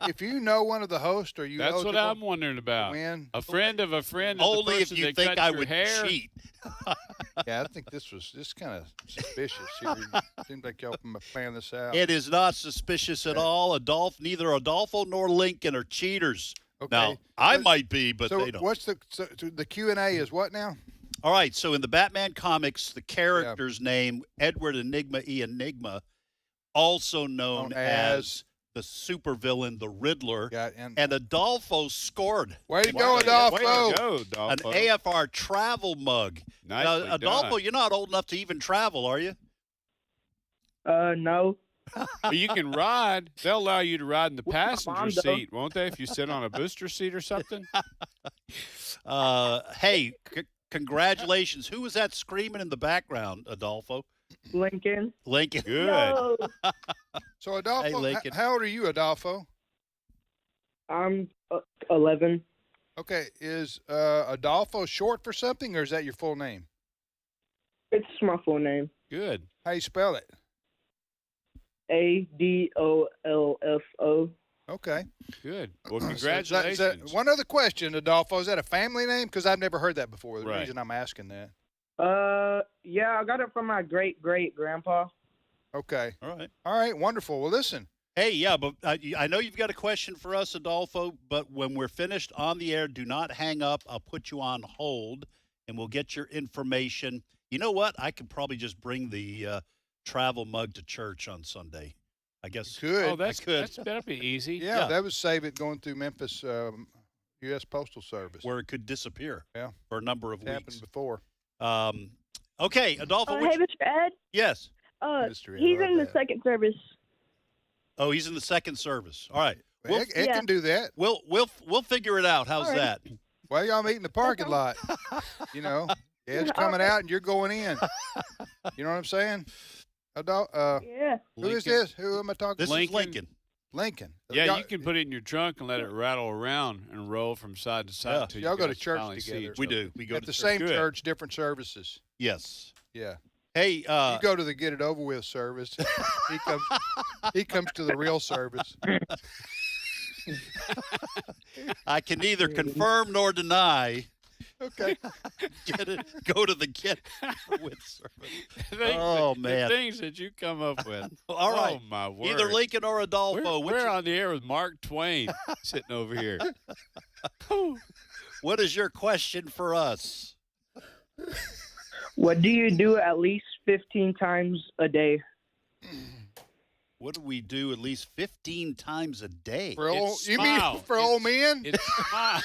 Speaker 3: if you know one of the hosts, are you
Speaker 1: That's what
Speaker 3: eligible
Speaker 1: I'm wondering
Speaker 3: to
Speaker 1: about.
Speaker 3: win?
Speaker 1: A friend of a friend. Of
Speaker 2: Only
Speaker 1: the
Speaker 2: if
Speaker 1: person
Speaker 2: you
Speaker 1: that
Speaker 2: think
Speaker 1: cut
Speaker 2: I
Speaker 1: your
Speaker 2: would
Speaker 1: hair.
Speaker 2: cheat.
Speaker 3: Yeah, I think this was just kind of suspicious. Seems like y'all planned this out.
Speaker 2: It is not suspicious at all. Neither Adolfo nor Lincoln are cheaters.
Speaker 3: Okay.
Speaker 2: Now, I
Speaker 3: So-
Speaker 2: might be, but
Speaker 3: so
Speaker 2: they don't.
Speaker 3: what's the Q&A is what now?
Speaker 2: All right, so in the Batman comics, the character's name, Edward Enigma E. Enigma, also known as the supervillain, the Riddler,
Speaker 3: Yeah,
Speaker 2: and Adolfo scored
Speaker 3: way to go,
Speaker 1: Way
Speaker 3: Adolfo.
Speaker 1: to go,
Speaker 2: an
Speaker 1: Adolfo.
Speaker 2: AFR travel mug.
Speaker 1: Nicely
Speaker 2: Now, Adolfo,
Speaker 1: done.
Speaker 2: you're not old enough to even travel, are you?
Speaker 10: No.
Speaker 1: But you can ride. They'll allow you to ride in the
Speaker 10: With my
Speaker 1: passenger
Speaker 10: mom, though.
Speaker 1: seat, won't they? If you sit on a booster seat or something.
Speaker 2: Hey, congratulations. Who was that screaming in the background, Adolfo?
Speaker 10: Lincoln.
Speaker 2: Lincoln.
Speaker 1: Good.
Speaker 10: No.
Speaker 3: So Adolfo,
Speaker 2: Hey, Lincoln.
Speaker 3: how old are you, Adolfo?
Speaker 10: I'm 11.
Speaker 3: Okay, is Adolfo short for something, or is that your full name?
Speaker 10: It's my full name.
Speaker 1: Good.
Speaker 3: How you spell it?
Speaker 10: Adolfo.
Speaker 3: Okay.
Speaker 1: Good. Well,
Speaker 3: So
Speaker 1: congratulations.
Speaker 3: is that, one other question, Adolfo. Is that a family name? Because I've never heard that before. The
Speaker 1: Right.
Speaker 3: reason I'm asking that.
Speaker 10: Yeah, I got it from my great grandpa.
Speaker 3: Okay.
Speaker 2: All right.
Speaker 3: All right. Wonderful. Well, listen.
Speaker 2: Hey, yeah, but I know you've got a question for us, Adolfo, but when we're finished on the air, do not hang up. I'll put you on hold, and we'll get your information. You know what? I could probably just bring the travel mug to church on Sunday. I guess.
Speaker 3: Good.
Speaker 1: Oh, that's
Speaker 2: could.
Speaker 1: that'll be easy.
Speaker 3: Yeah, that would save it going through Memphis U.S. Postal Service.
Speaker 2: Where it could disappear.
Speaker 3: Yeah.
Speaker 2: For a number of
Speaker 3: It's happened
Speaker 2: weeks.
Speaker 3: before.
Speaker 2: Okay, Adolfo.
Speaker 11: Hey, Mr. Ed.
Speaker 2: Yes.
Speaker 3: Mr. Ed,
Speaker 11: He's
Speaker 3: I love
Speaker 11: in the
Speaker 3: that.
Speaker 11: second service.
Speaker 2: Oh, he's in the second service. All right.
Speaker 3: Well, it can do that.
Speaker 2: We'll figure it out. How's
Speaker 11: All right.
Speaker 2: that?
Speaker 3: Well, y'all meet in the parking lot. You know, Ed's coming out and you're going in. You know what I'm saying?
Speaker 11: Yeah.
Speaker 3: Who is this? Who am I talking
Speaker 2: This
Speaker 3: to?
Speaker 2: is Lincoln.
Speaker 3: Lincoln.
Speaker 1: Yeah,
Speaker 3: Y'all-
Speaker 1: you can put it in your trunk and let it rattle around and roll from side to side.
Speaker 2: Yeah.
Speaker 1: until
Speaker 3: Y'all
Speaker 1: you
Speaker 3: go to
Speaker 1: guys
Speaker 3: church
Speaker 1: finally see
Speaker 3: together.
Speaker 1: each
Speaker 2: We
Speaker 1: other.
Speaker 2: do. We go
Speaker 3: at
Speaker 2: to
Speaker 3: the
Speaker 2: church.
Speaker 3: same
Speaker 1: Good.
Speaker 3: church, different services.
Speaker 2: Yes.
Speaker 3: Yeah.
Speaker 2: Hey,
Speaker 3: You go to the get it over with service. He comes to the real service.
Speaker 2: I can neither confirm nor deny.
Speaker 3: Okay.
Speaker 2: Go to the get with service.
Speaker 1: The
Speaker 2: Oh, man.
Speaker 1: the things that you come up with.
Speaker 2: All right.
Speaker 1: Oh my word.
Speaker 2: Either Lincoln or Adolfo.
Speaker 1: We're on the air with Mark Twain sitting over here.
Speaker 2: What is your question for us?
Speaker 10: What do you do at least 15 times a day?
Speaker 2: What do we do at least 15 times a day?
Speaker 3: For old,
Speaker 1: It's
Speaker 3: you mean
Speaker 1: smile.
Speaker 3: for old men?
Speaker 1: It's smile.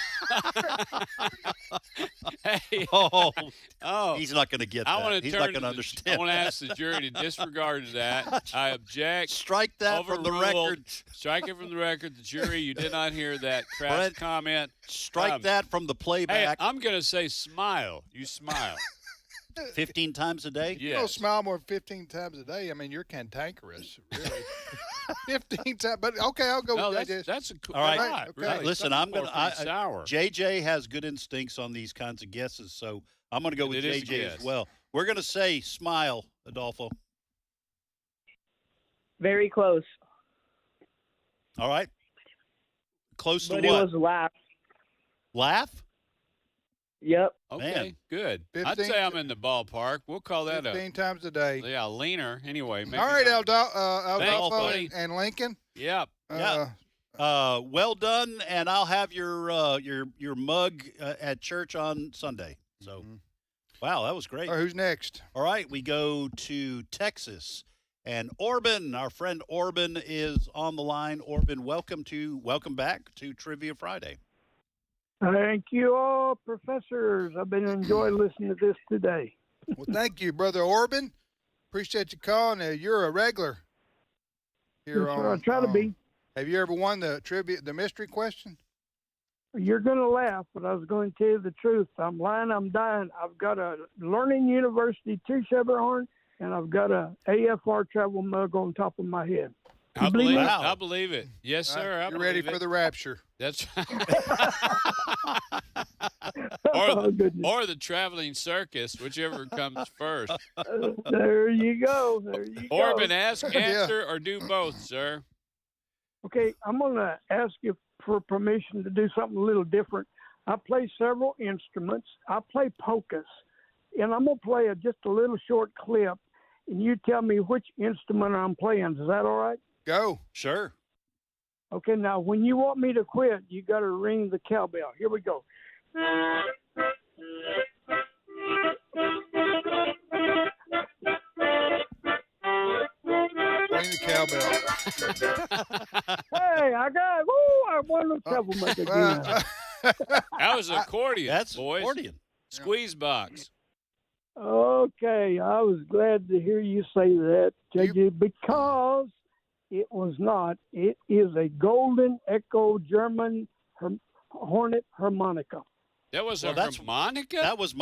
Speaker 1: Hey.
Speaker 2: Oh, he's not going to get that.
Speaker 1: I want to
Speaker 2: He's
Speaker 1: turn
Speaker 2: not
Speaker 1: to
Speaker 2: going to
Speaker 1: I
Speaker 2: understand.
Speaker 1: want to ask the jury to disregard that. I object.
Speaker 2: Strike that from the
Speaker 1: Overruled.
Speaker 2: record.
Speaker 1: Strike it from the record. The jury, you did not hear that crass
Speaker 2: Brent,
Speaker 1: comment.
Speaker 2: Strike that from the
Speaker 1: Hey,
Speaker 2: playback.
Speaker 1: I'm going to say smile. You smile.
Speaker 2: 15 times a day?
Speaker 3: You don't
Speaker 1: Yes.
Speaker 3: smile more than 15 times a day. I mean, you're cantankerous, really. 15 times, but okay, I'll go
Speaker 1: No,
Speaker 3: with
Speaker 1: that's,
Speaker 3: that.
Speaker 1: that's a cool.
Speaker 2: All right.
Speaker 1: lot,
Speaker 3: Okay.
Speaker 1: really.
Speaker 2: Listen,
Speaker 1: Some
Speaker 2: I'm
Speaker 1: people
Speaker 2: going
Speaker 1: are
Speaker 2: to.
Speaker 1: pretty sour.
Speaker 2: JJ has good instincts on these kinds of guesses, so I'm going to go with
Speaker 1: It is a
Speaker 2: JJ
Speaker 1: guess.
Speaker 2: as well. We're going to say smile, Adolfo.
Speaker 10: Very close.
Speaker 2: All right. Close to
Speaker 10: But
Speaker 2: what?
Speaker 10: it was laugh.
Speaker 2: Laugh?
Speaker 10: Yep.
Speaker 1: Okay,
Speaker 2: Man.
Speaker 1: good. I'd
Speaker 3: 15
Speaker 1: say I'm in the ballpark. We'll call that
Speaker 3: 15 times a day.
Speaker 1: a leaner. Anyway. Maybe
Speaker 3: All right,
Speaker 1: not.
Speaker 3: Adolfo
Speaker 1: buddy.
Speaker 3: and Lincoln.
Speaker 1: Yep.
Speaker 2: Yeah. Well done, and I'll have your mug at church on Sunday. So, wow, that was great.
Speaker 3: All right, who's next?
Speaker 2: All right, we go to Texas, and Orban, our friend Orban, is on the line. Orban, welcome back to Trivia Friday.
Speaker 12: Thank you all, professors. I've been enjoying listening to this today.
Speaker 3: Well, thank you, Brother Orban. Appreciate you calling. You're a regular here
Speaker 12: Yes,
Speaker 3: on.
Speaker 12: sir, I try to be.
Speaker 3: Have you ever won the mystery question?
Speaker 12: You're going to laugh, but I was going to tell you the truth. I'm lying, I'm dying. I've got a Learning University two-Chevron, and I've got a AFR travel mug on top of my head.
Speaker 1: I
Speaker 12: believe
Speaker 1: believe
Speaker 12: it?
Speaker 1: it.
Speaker 2: Wow.
Speaker 1: I believe it. Yes, sir. I
Speaker 3: You're ready
Speaker 1: believe
Speaker 3: for
Speaker 1: it.
Speaker 3: the rapture.
Speaker 1: That's
Speaker 12: Oh, goodness.
Speaker 1: or the traveling circus, whichever comes first.
Speaker 12: There you go. There you go.
Speaker 1: Orban, ask, answer, or do both, sir.
Speaker 12: Okay, I'm going to ask you for permission to do something a little different. I play several instruments. I play polkas, and I'm going to play just a little short clip, and you tell me which instrument I'm playing. Is that all right?
Speaker 3: Go.
Speaker 2: Sure.
Speaker 12: Okay, now when you want me to quit, you got to ring the cowbell. Here we go.
Speaker 3: Ring the cowbell.
Speaker 12: Hey, I won the travel mug again.
Speaker 1: That was accordion.
Speaker 2: That's
Speaker 1: boys.
Speaker 2: accordion.
Speaker 1: Squeeze box.
Speaker 12: Okay, I was glad to hear you say that, JJ, because it was not. It is a Golden Echo German Hornet harmonica.
Speaker 1: That was
Speaker 2: Well,
Speaker 1: a
Speaker 2: that's-
Speaker 1: harmonica?
Speaker 2: That was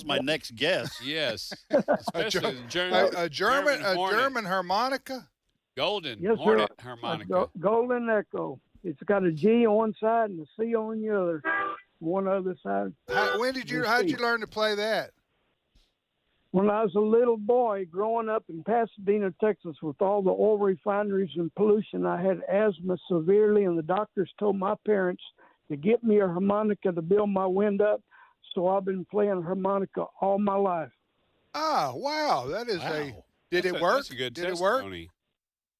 Speaker 2: my next guess.
Speaker 1: Yes. Especially the German,
Speaker 3: a German
Speaker 1: Hornet.
Speaker 3: German harmonica.
Speaker 1: Golden
Speaker 12: Yes,
Speaker 1: Hornet
Speaker 12: sir.
Speaker 1: harmonica.
Speaker 12: Golden Echo. It's got a G on one side and a C on the other. One other side.
Speaker 3: How'd you learn to play that?
Speaker 12: when I was a little boy growing up in Pasadena, Texas, with all the oil refineries and pollution, I had asthma severely, and the doctors told my parents to get me a harmonica to build my wind up. So I've been playing harmonica all my life.
Speaker 3: Ah, wow. That is Did it work?
Speaker 1: That's a good
Speaker 3: Did it work?
Speaker 1: testimony.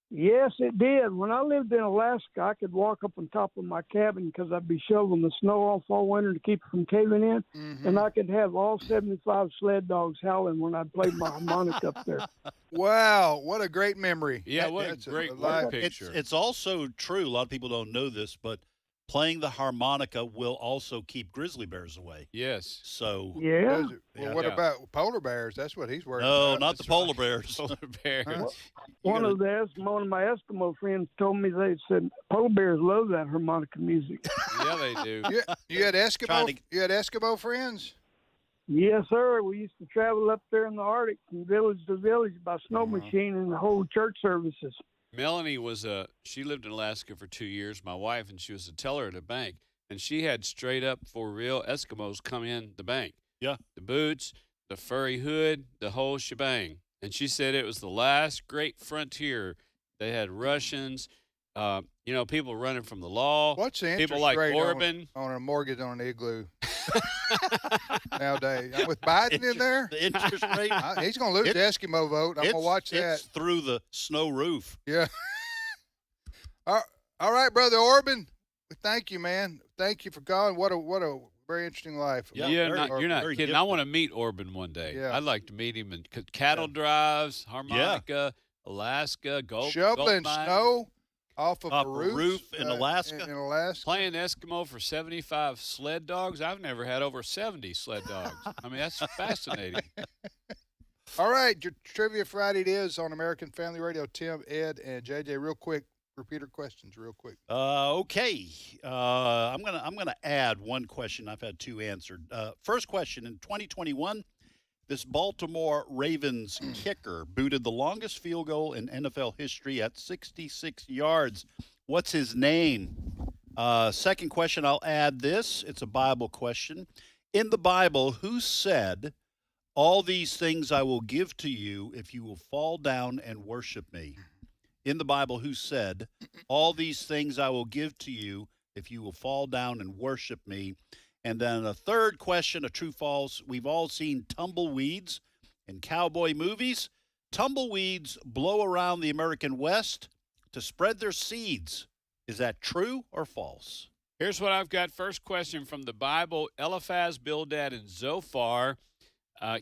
Speaker 12: Yes, it did. When I lived in Alaska, I could walk up on top of my cabin because I'd be shoveling the snow off all winter to keep it from caving in, and I could have all 75 sled dogs howling when I played my harmonica up there.
Speaker 3: Wow, what a great memory.
Speaker 1: Yeah, what a
Speaker 3: That's
Speaker 1: great
Speaker 3: live
Speaker 1: picture.
Speaker 2: It's also true. A lot of people don't know this, but playing the harmonica will also keep grizzly bears away.
Speaker 1: Yes.
Speaker 2: So
Speaker 12: Yeah.
Speaker 3: Does it? Well, what about polar bears? That's what he's worried
Speaker 2: no,
Speaker 3: about.
Speaker 2: not the polar bears.
Speaker 1: Polar bears.
Speaker 12: One of my Eskimo friends told me, they said polar bears love that harmonica music.
Speaker 1: Yeah, they do.
Speaker 3: You had Eskimo friends?
Speaker 12: Yes, sir. We used to travel up there in the Arctic from village to village by snow machine and hold church services.
Speaker 1: Melanie she lived in Alaska for 2 years, my wife, and she was a teller at a bank. And she had straight up for real Eskimos come in the bank.
Speaker 2: Yeah.
Speaker 1: The boots, the furry hood, the whole shebang. And she said it was the last great frontier. They had Russians, people running from the law.
Speaker 3: What's the interest
Speaker 1: people like
Speaker 3: rate
Speaker 1: Orban.
Speaker 3: on a mortgage on an igloo nowadays? With Biden in there?
Speaker 2: The interest rate?
Speaker 3: He's going to lose the Eskimo vote. I'm going to watch that.
Speaker 2: It's through the snow roof.
Speaker 3: Yeah. All right, Brother Orban. Thank you, man. Thank you for calling. What a very interesting life.
Speaker 2: Yeah,
Speaker 1: you're
Speaker 2: very
Speaker 1: not kidding.
Speaker 2: gifted.
Speaker 1: I want to meet Orban one day.
Speaker 3: Yeah.
Speaker 1: I'd like to meet him in cattle drives, harmonica, Alaska, gold
Speaker 3: shoveling
Speaker 1: mine,
Speaker 3: snow off of
Speaker 2: Off
Speaker 3: a
Speaker 2: a
Speaker 3: roof,
Speaker 2: roof in Alaska.
Speaker 3: In Alaska.
Speaker 1: playing Eskimo for 75 sled dogs. I've never had over 70 sled dogs. I mean, that's fascinating.
Speaker 3: All right, your Trivia Friday it is on American Family Radio. Tim, Ed, and JJ. Real quick, repeater questions. Real quick.
Speaker 2: Okay. I'm gonna add one question. I've had two answered. First question: in 2021, this Baltimore Ravens kicker booted the longest field goal in NFL history at 66 yards. What's his name? Second question, I'll add this. It's a Bible question. In the Bible, who said, "All these things I will give to you if you will fall down and worship me"? In the Bible, who said, "All these things I will give to you if you will fall down and worship me"? And then a third question, a true false. We've all seen tumbleweeds in cowboy movies. Tumbleweeds blow around the American West to spread their seeds. Is that true or false?
Speaker 1: Here's what I've got. First question from the Bible. Eliphaz, Bildad, and Zophar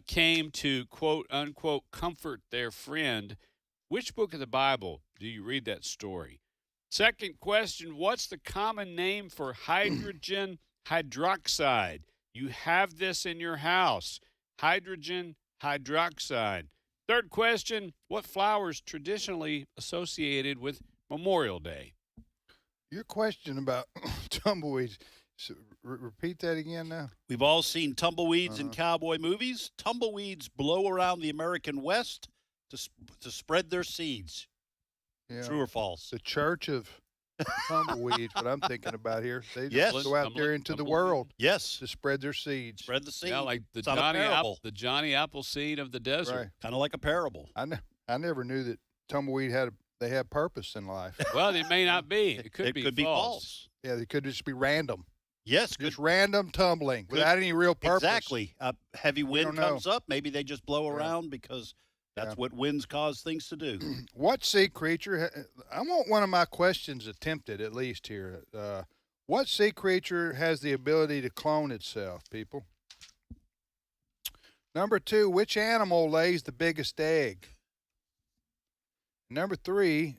Speaker 1: came to, quote, unquote, comfort their friend. Which book of the Bible do you read that story? Second question, what's the common name for hydrogen hydroxide? You have this in your house. Hydrogen hydroxide. Third question, what flower is traditionally associated with Memorial Day?
Speaker 3: Your question about tumbleweeds. So, repeat that again now.
Speaker 2: We've all seen tumbleweeds in cowboy movies. Tumbleweeds blow around the American West to spread their seeds.
Speaker 3: Yeah.
Speaker 2: True or false?
Speaker 3: The Church of Tumbleweeds, what I'm thinking about here. They
Speaker 2: Yes.
Speaker 3: just go out there into the world
Speaker 2: Yes.
Speaker 3: to spread their seeds.
Speaker 2: Spread the seed.
Speaker 1: Yeah, like the
Speaker 2: It's not a parable.
Speaker 1: Johnny Appleseed of the desert.
Speaker 3: Right.
Speaker 2: Kind of like a parable.
Speaker 3: I never knew that tumbleweed they had purpose in life.
Speaker 1: Well, it may not be. It could be false.
Speaker 3: Yeah, they could just be random.
Speaker 2: Yes.
Speaker 3: Just random tumbling without any real purpose.
Speaker 2: Exactly. Heavy wind
Speaker 3: don't know.
Speaker 2: comes up. Maybe they just blow around because that's what winds cause things to do.
Speaker 3: What sea creature? I want one of my questions attempted at least here. What sea creature has the ability to clone itself, people? Number 2, which animal lays the biggest egg? Number 3,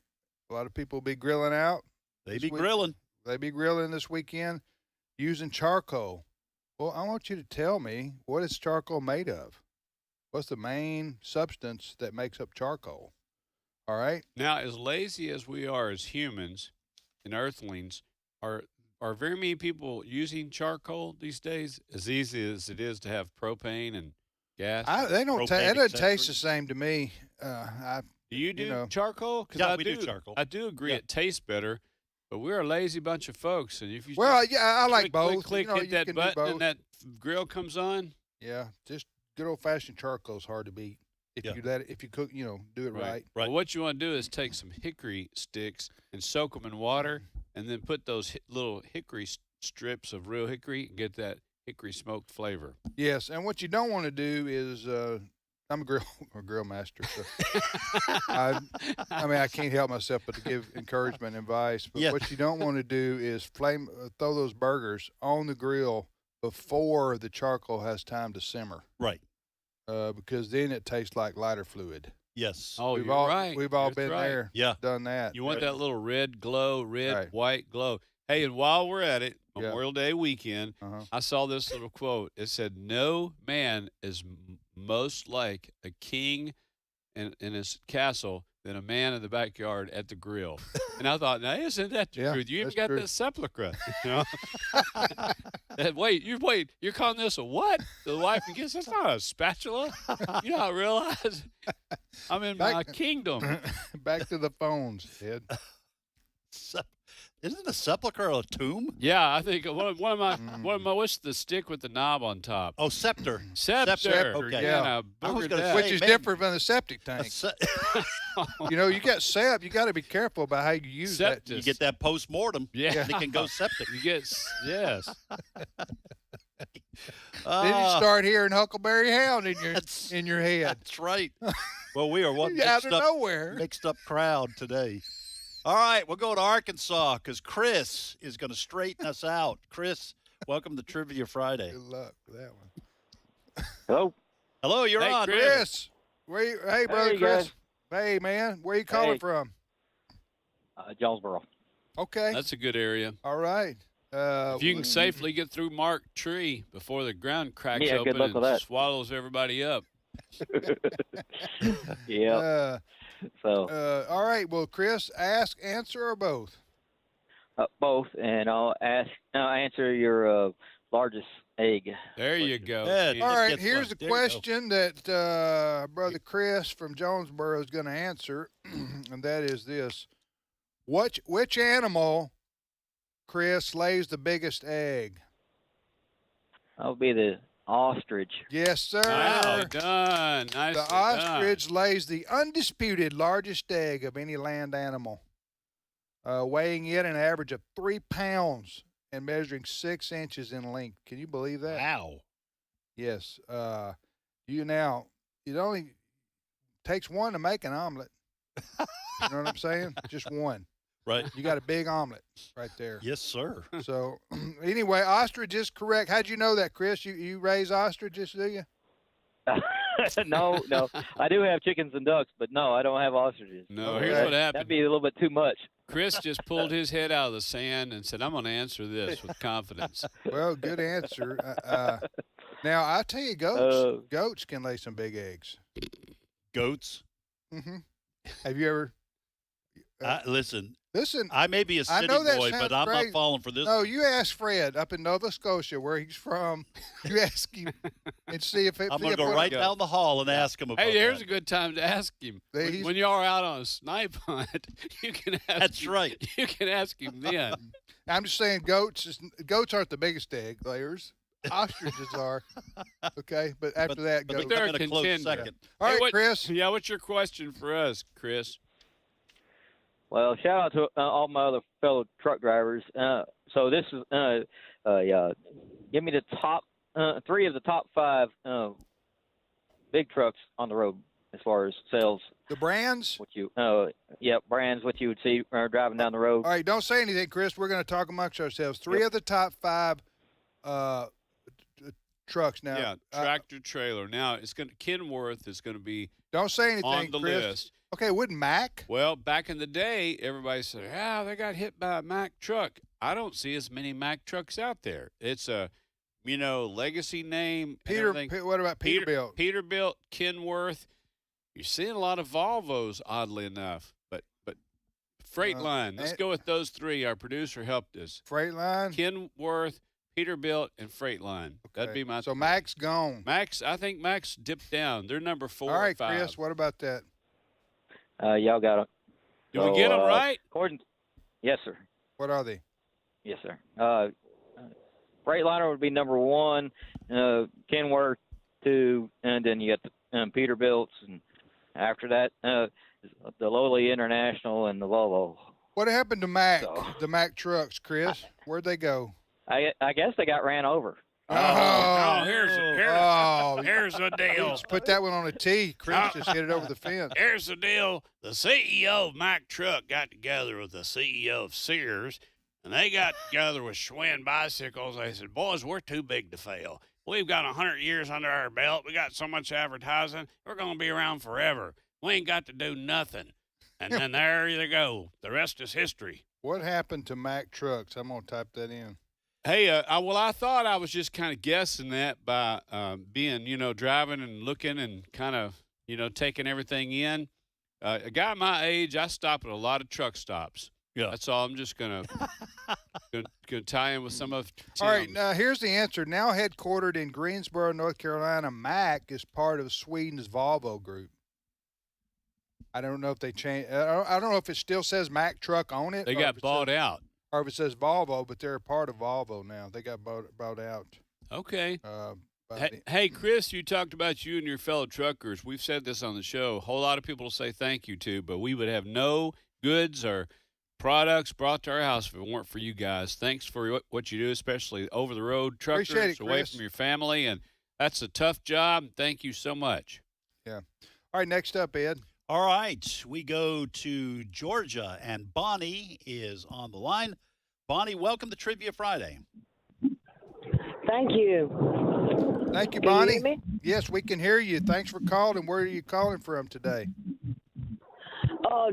Speaker 3: a lot of people will be grilling out.
Speaker 2: They be grilling.
Speaker 3: They be grilling this weekend using charcoal. Well, I want you to tell me, what is charcoal made of? What's the main substance that makes up charcoal? All right.
Speaker 1: Now, as lazy as we are as humans and earthlings, are very many people using charcoal these days? As easy as it is to have propane and gas.
Speaker 3: They don't.
Speaker 2: Propane
Speaker 3: It doesn't taste
Speaker 2: accessories.
Speaker 3: the same to me.
Speaker 1: Do you do
Speaker 3: know.
Speaker 1: charcoal? 'Cause
Speaker 2: Yeah, we do charcoal.
Speaker 1: I do agree
Speaker 2: Yeah.
Speaker 1: it tastes better, but we're a lazy bunch of folks. And if you
Speaker 3: Well,
Speaker 1: just
Speaker 3: yeah, I like
Speaker 1: click,
Speaker 3: both.
Speaker 1: click,
Speaker 3: You know,
Speaker 1: hit
Speaker 3: you
Speaker 1: that
Speaker 3: can do
Speaker 1: button
Speaker 3: both.
Speaker 1: and that grill comes on.
Speaker 3: Yeah, just good old fashioned charcoal is hard to beat if
Speaker 2: Yeah.
Speaker 3: you let it. If you cook, do it right.
Speaker 1: Well, what you want to do is take some hickory sticks and soak them in water, and then put those little hickory strips of real hickory and get that hickory smoked flavor.
Speaker 3: Yes, and what you don't want to do is, I'm a grill master, so I mean I can't help myself but to give encouragement and advice. But
Speaker 2: Yeah.
Speaker 3: what you don't want to do is throw those burgers on the grill before the charcoal has time to simmer.
Speaker 2: Right.
Speaker 3: Because then it tastes like lighter fluid.
Speaker 2: Yes.
Speaker 1: Oh,
Speaker 3: We've
Speaker 1: you're
Speaker 3: all
Speaker 1: right.
Speaker 3: we've all
Speaker 1: That's
Speaker 3: been
Speaker 1: right.
Speaker 3: there,
Speaker 2: Yeah.
Speaker 3: done that.
Speaker 1: You want that little red glow,
Speaker 3: Right.
Speaker 1: white glow. Hey, and while we're at it,
Speaker 3: Yeah.
Speaker 1: Memorial Day weekend,
Speaker 3: Uh-huh.
Speaker 1: I saw this little quote. It said, "No man is most like a king in his castle than a man in the backyard at the grill." And I thought, now isn't that the
Speaker 3: Yeah,
Speaker 1: truth? You even
Speaker 3: that's
Speaker 1: got
Speaker 3: true.
Speaker 1: this sepulchre, you know? Wait, you're calling this a what? The wife and kids, that's not a spatula. You don't realize I'm in my kingdom.
Speaker 3: Back to the phones, Ed.
Speaker 2: Isn't a sepulcher a tomb?
Speaker 1: Yeah, I think one of my what's the stick with the knob on top?
Speaker 2: Oh, scepter.
Speaker 1: Scepter.
Speaker 2: Okay.
Speaker 1: Yeah,
Speaker 2: I was
Speaker 1: boogered
Speaker 2: gonna
Speaker 1: that.
Speaker 3: Which
Speaker 2: Hey,
Speaker 3: is
Speaker 2: man.
Speaker 3: different from the septic tank. You got sep. You got to be careful about how you use that.
Speaker 2: You get that post-mortem.
Speaker 1: Yeah.
Speaker 2: And it can go septic.
Speaker 1: You get yes.
Speaker 3: Then you start hearing Huckleberry Hound in your head.
Speaker 2: That's right. Well, we are one
Speaker 3: Out of nowhere.
Speaker 2: mixed up crowd today. All right, we'll go to Arkansas because Chris is going to straighten us out. Chris, welcome to Trivia Friday.
Speaker 3: Good luck with that one.
Speaker 5: Hello.
Speaker 2: Hello, you're
Speaker 1: Hey,
Speaker 2: on.
Speaker 3: Chris, hey, brother
Speaker 5: Hey,
Speaker 3: Chris.
Speaker 5: guys.
Speaker 3: Hey, man, where you calling
Speaker 5: Hey.
Speaker 3: from?
Speaker 5: Jonesboro.
Speaker 3: Okay.
Speaker 1: That's a good area.
Speaker 3: All right.
Speaker 1: If you can safely get through Mark Tree before the ground cracks
Speaker 5: Yeah, good
Speaker 1: open
Speaker 5: luck
Speaker 1: and
Speaker 5: with that.
Speaker 1: swallows everybody up.
Speaker 5: Yeah. So
Speaker 3: all right. Well, Chris, ask, answer, or both?
Speaker 5: both, and I'll answer your largest egg.
Speaker 1: There you go.
Speaker 2: Ed,
Speaker 3: All
Speaker 2: just
Speaker 3: right.
Speaker 2: gets
Speaker 3: Here's
Speaker 2: one.
Speaker 3: the
Speaker 2: There you go.
Speaker 3: question that brother Chris from Jonesboro is going to answer, and that is this: which animal, Chris, lays the biggest egg?
Speaker 5: That'll be the ostrich.
Speaker 3: Yes, sir.
Speaker 1: Wow, done. Nicely
Speaker 3: The
Speaker 1: done.
Speaker 3: ostrich lays the undisputed largest egg of any land animal, weighing in an average of 3 pounds and measuring 6 inches in length. Can you believe that?
Speaker 2: Wow.
Speaker 3: Yes. It only takes one to make an omelet. You know what I'm saying? Just one.
Speaker 2: Right.
Speaker 3: You got a big omelet right there.
Speaker 2: Yes, sir.
Speaker 3: So, anyway, ostrich is correct. How'd you know that, Chris? You raise ostriches, do you?
Speaker 5: no. I do have chickens and ducks, but no, I don't have ostriches.
Speaker 1: No, here's what happened.
Speaker 5: That'd be a little bit too much.
Speaker 1: Chris just pulled his head out of the sand and said, "I'm going to answer this with confidence."
Speaker 3: Well, good answer. Now, I'll tell you, goats can lay some big eggs.
Speaker 2: Goats.
Speaker 3: Mm-hmm. Have you ever?
Speaker 2: Listen,
Speaker 3: I
Speaker 2: may be a
Speaker 3: I
Speaker 2: city
Speaker 3: know that
Speaker 2: boy,
Speaker 3: sounds
Speaker 2: but I'm
Speaker 3: crazy.
Speaker 2: not falling for this.
Speaker 3: No, you ask Fred up in Nova Scotia, where he's from. You ask him and see if it.
Speaker 2: I'm going to go right down the hall and ask him about
Speaker 1: Hey, here's
Speaker 2: that.
Speaker 1: a good time to ask him.
Speaker 3: He's-
Speaker 1: When you are out on a snipe hunt, you can ask
Speaker 2: That's
Speaker 1: him,
Speaker 2: right.
Speaker 1: You can ask him then.
Speaker 3: I'm just saying, goats aren't the biggest egg layers. Ostriches are. Okay, but after that,
Speaker 2: but
Speaker 3: goats.
Speaker 1: they're
Speaker 2: in a close
Speaker 1: contender.
Speaker 2: second.
Speaker 3: All
Speaker 1: Hey,
Speaker 3: right,
Speaker 1: what-
Speaker 3: Chris.
Speaker 1: Yeah, what's your question for us, Chris?
Speaker 5: Well, shout out to all my other fellow truck drivers. So this is, give me the top 3 of the top 5 big trucks on the road as far as sales.
Speaker 3: The brands.
Speaker 5: Brands. What you would see driving down the road.
Speaker 3: All right, don't say anything, Chris. We're going to talk amongst ourselves. 3 of the top 5 trucks now.
Speaker 1: Yeah, tractor trailer. Now it's going. Kenworth is going to be
Speaker 3: Don't say anything,
Speaker 1: on the
Speaker 3: Chris.
Speaker 1: list.
Speaker 3: Okay, wouldn't Mack?
Speaker 1: Well, back in the day, everybody said, "Yeah, they got hit by a Mack truck." I don't see as many Mack trucks out there. It's a, legacy name. and everything.
Speaker 3: What about Peterbilt?
Speaker 1: Peterbilt, Kenworth. You're seeing a lot of Volvos, oddly enough, but Freightliner. Let's go with those 3. Our producer helped us.
Speaker 3: Freightliner.
Speaker 1: Kenworth, Peterbilt, and Freightliner. That'd be my.
Speaker 3: So Mack's gone.
Speaker 1: I think Mack's dipped down. They're number 4
Speaker 3: All right,
Speaker 1: or 5.
Speaker 3: Chris. What about that?
Speaker 5: Y'all got them.
Speaker 1: Did we get them right?
Speaker 5: Yes, sir.
Speaker 3: What are they?
Speaker 5: Yes, sir. Freightliner would be number 1. Kenworth
Speaker 13: 2, and then you got the Peterbilts, and after that, the Lowly International and the Volvo.
Speaker 3: What happened to Mack?
Speaker 13: So-
Speaker 3: The Mack trucks, Chris? Where'd they go?
Speaker 13: I guess they got ran over.
Speaker 1: Here's the deal.
Speaker 3: Let's put that one on a tee. Chris just hit it over the fence.
Speaker 1: Here's the deal. The CEO of Mack Truck got together with the CEO of Sears, and they got together with Schwinn Bicycles. They said, boys, we're too big to fail. We've got 100 years under our belt. We got so much advertising. We're going to be around forever. We ain't got to do nothing. And then there you go. The rest is history.
Speaker 3: What happened to Mack trucks? I'm going to type that in.
Speaker 1: Hey, I thought I was just kind of guessing that by being, driving and looking and kind of, taking everything in. A guy my age, I stop at a lot of truck stops.
Speaker 2: Yeah.
Speaker 1: That's all. I'm just gonna tie in with some of Tim's.
Speaker 3: All right, now here's the answer. Now headquartered in Greensboro, North Carolina, Mack is part of Sweden's Volvo Group. I don't know if they changed. I don't know if it still says Mack Truck on it.
Speaker 1: They got bought out.
Speaker 3: Or if it says Volvo, but they're a part of Volvo now. They got bought out.
Speaker 1: Okay. Hey, Chris, you talked about you and your fellow truckers. We've said this on the show. A whole lot of people to say thank you to, but we would have no goods or products brought to our house if it weren't for you guys. Thanks for what you do, especially over-the-road truckers,
Speaker 3: Appreciate it,
Speaker 1: away
Speaker 3: Chris.
Speaker 1: from your family, and that's a tough job. Thank you so much.
Speaker 3: Yeah. All right, next up, Ed.
Speaker 2: All right, we go to Georgia, and Bonnie is on the line. Bonnie, welcome to Trivia Friday.
Speaker 11: Thank you.
Speaker 3: Thank you,
Speaker 11: Can
Speaker 3: Bonnie.
Speaker 11: you hear me?
Speaker 3: Yes, we can hear you. Thanks for calling. Where are you calling from today?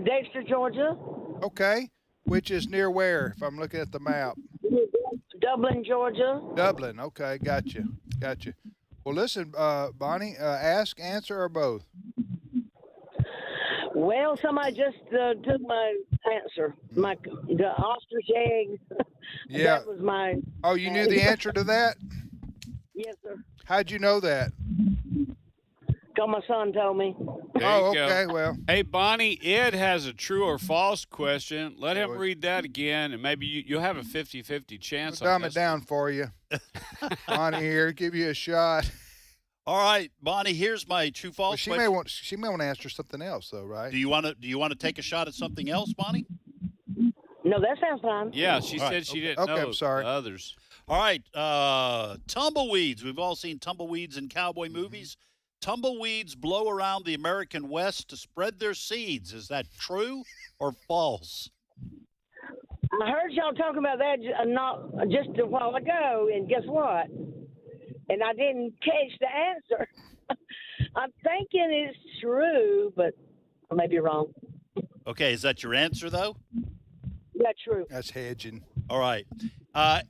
Speaker 11: Dexter, Georgia.
Speaker 3: Okay. Which is near where, if I'm looking at the map?
Speaker 11: Dublin, Georgia.
Speaker 3: Dublin. Okay, gotcha. Well, listen, Bonnie, ask, answer, or both?
Speaker 11: Well, somebody just took my answer. The ostrich egg.
Speaker 3: Yeah.
Speaker 11: That was my.
Speaker 3: Oh, you knew the answer to that?
Speaker 11: Yes, sir.
Speaker 3: How'd you know that?
Speaker 11: Because my son told me.
Speaker 1: There
Speaker 3: Oh,
Speaker 1: you go.
Speaker 3: okay, well.
Speaker 1: Hey, Bonnie, Ed has a true or false question. Let him read that again, and maybe you'll have a 50-50 chance
Speaker 3: I'll
Speaker 1: on
Speaker 3: dumb it
Speaker 1: this.
Speaker 3: down for you. Bonnie here, give you a shot.
Speaker 2: All right, Bonnie, here's my true false
Speaker 3: Well, she
Speaker 2: question.
Speaker 3: may want to answer something else though, right?
Speaker 2: Do you want to take a shot at something else, Bonnie?
Speaker 11: No, that sounds fine.
Speaker 1: Yeah, she
Speaker 2: All
Speaker 1: said
Speaker 2: right,
Speaker 1: she didn't
Speaker 3: okay,
Speaker 1: know
Speaker 3: I'm sorry.
Speaker 1: the others.
Speaker 2: All right, tumbleweeds. We've all seen tumbleweeds in cowboy movies. Tumbleweeds blow around the American West to spread their seeds. Is that true or false?
Speaker 11: I heard y'all talking about that not just a while ago, and guess what? And I didn't catch the answer. I'm thinking it's true, but I may be wrong.
Speaker 2: Okay, is that your answer, though?
Speaker 11: That's true.
Speaker 3: That's hedging.
Speaker 2: All right.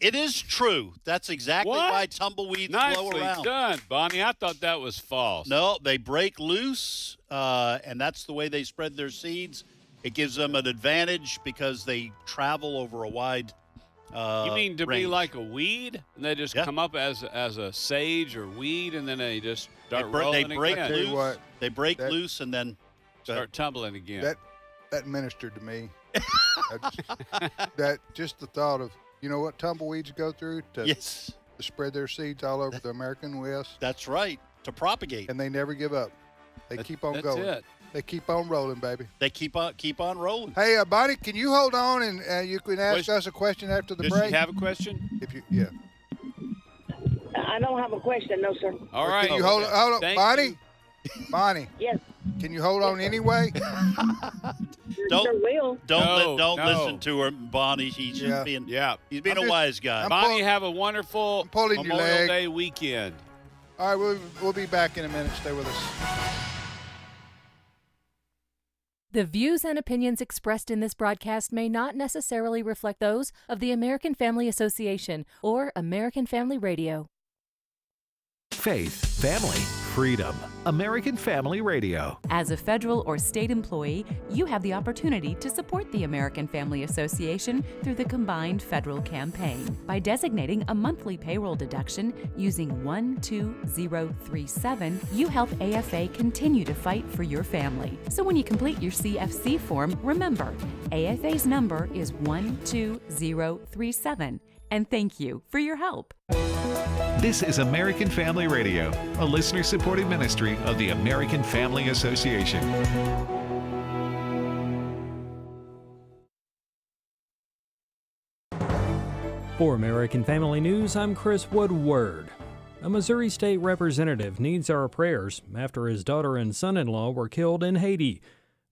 Speaker 2: It is true. That's exactly
Speaker 1: What?
Speaker 2: why tumbleweeds blow
Speaker 1: Nicely
Speaker 2: around.
Speaker 1: done, Bonnie. I thought that was false.
Speaker 2: No, they break loose, and that's the way they spread their seeds. It gives them an advantage because they travel over a wide
Speaker 1: You mean to be
Speaker 2: range.
Speaker 1: like a weed? And they just
Speaker 2: Yeah.
Speaker 1: come up as a sage or weed, and then they just start
Speaker 2: They
Speaker 1: rolling
Speaker 2: break
Speaker 1: again.
Speaker 3: Tell you
Speaker 2: loose.
Speaker 3: what,
Speaker 2: They break
Speaker 3: that-
Speaker 2: loose and then
Speaker 1: Start tumbling again.
Speaker 3: that ministered to me. Just the thought of, you know what tumbleweeds go through to
Speaker 2: yes,
Speaker 3: spread their seeds all over the American West,
Speaker 2: that's right, to propagate.
Speaker 3: and they never give up. They keep on going.
Speaker 1: That's it.
Speaker 3: They keep on rolling, baby.
Speaker 2: They keep on rolling.
Speaker 3: Hey, Bonnie, can you hold on and you can ask us a question after the
Speaker 1: Does
Speaker 3: break?
Speaker 1: she have a question?
Speaker 3: Yeah.
Speaker 11: I don't have a question, no, sir.
Speaker 1: All right.
Speaker 3: Can you hold on,
Speaker 1: Thank
Speaker 3: Bonnie?
Speaker 1: you.
Speaker 3: Bonnie,
Speaker 11: Yes,
Speaker 3: can you hold on anyway?
Speaker 2: Don't
Speaker 11: sure will.
Speaker 2: don't
Speaker 1: No.
Speaker 2: listen to her, Bonnie. He's just
Speaker 3: Yeah.
Speaker 2: being
Speaker 1: Yeah.
Speaker 2: he's being
Speaker 3: I'm
Speaker 2: a
Speaker 3: just-
Speaker 2: wise guy.
Speaker 3: I'm
Speaker 1: Bonnie,
Speaker 3: pull-
Speaker 1: have a wonderful
Speaker 3: I'm pulling your
Speaker 1: Memorial
Speaker 3: leg.
Speaker 1: Day weekend.
Speaker 3: All right, we'll be back in a minute. Stay with us.
Speaker 14: The views and opinions expressed in this broadcast may not necessarily reflect those of the American Family Association or American Family Radio.
Speaker 9: Faith, family, freedom. American Family Radio.
Speaker 15: As a federal or state employee, you have the opportunity to support the American Family Association through the combined federal campaign. By designating a monthly payroll deduction using 12037, you help AFA continue to fight for your family. So when you complete your CFC form, remember, AFA's number is 12037. And thank you for your help.
Speaker 9: This is American Family Radio, a listener-supported ministry of the American Family Association.
Speaker 16: For American Family News, I'm Chris Woodward. A Missouri state representative needs our prayers after his daughter and son-in-law were killed in Haiti.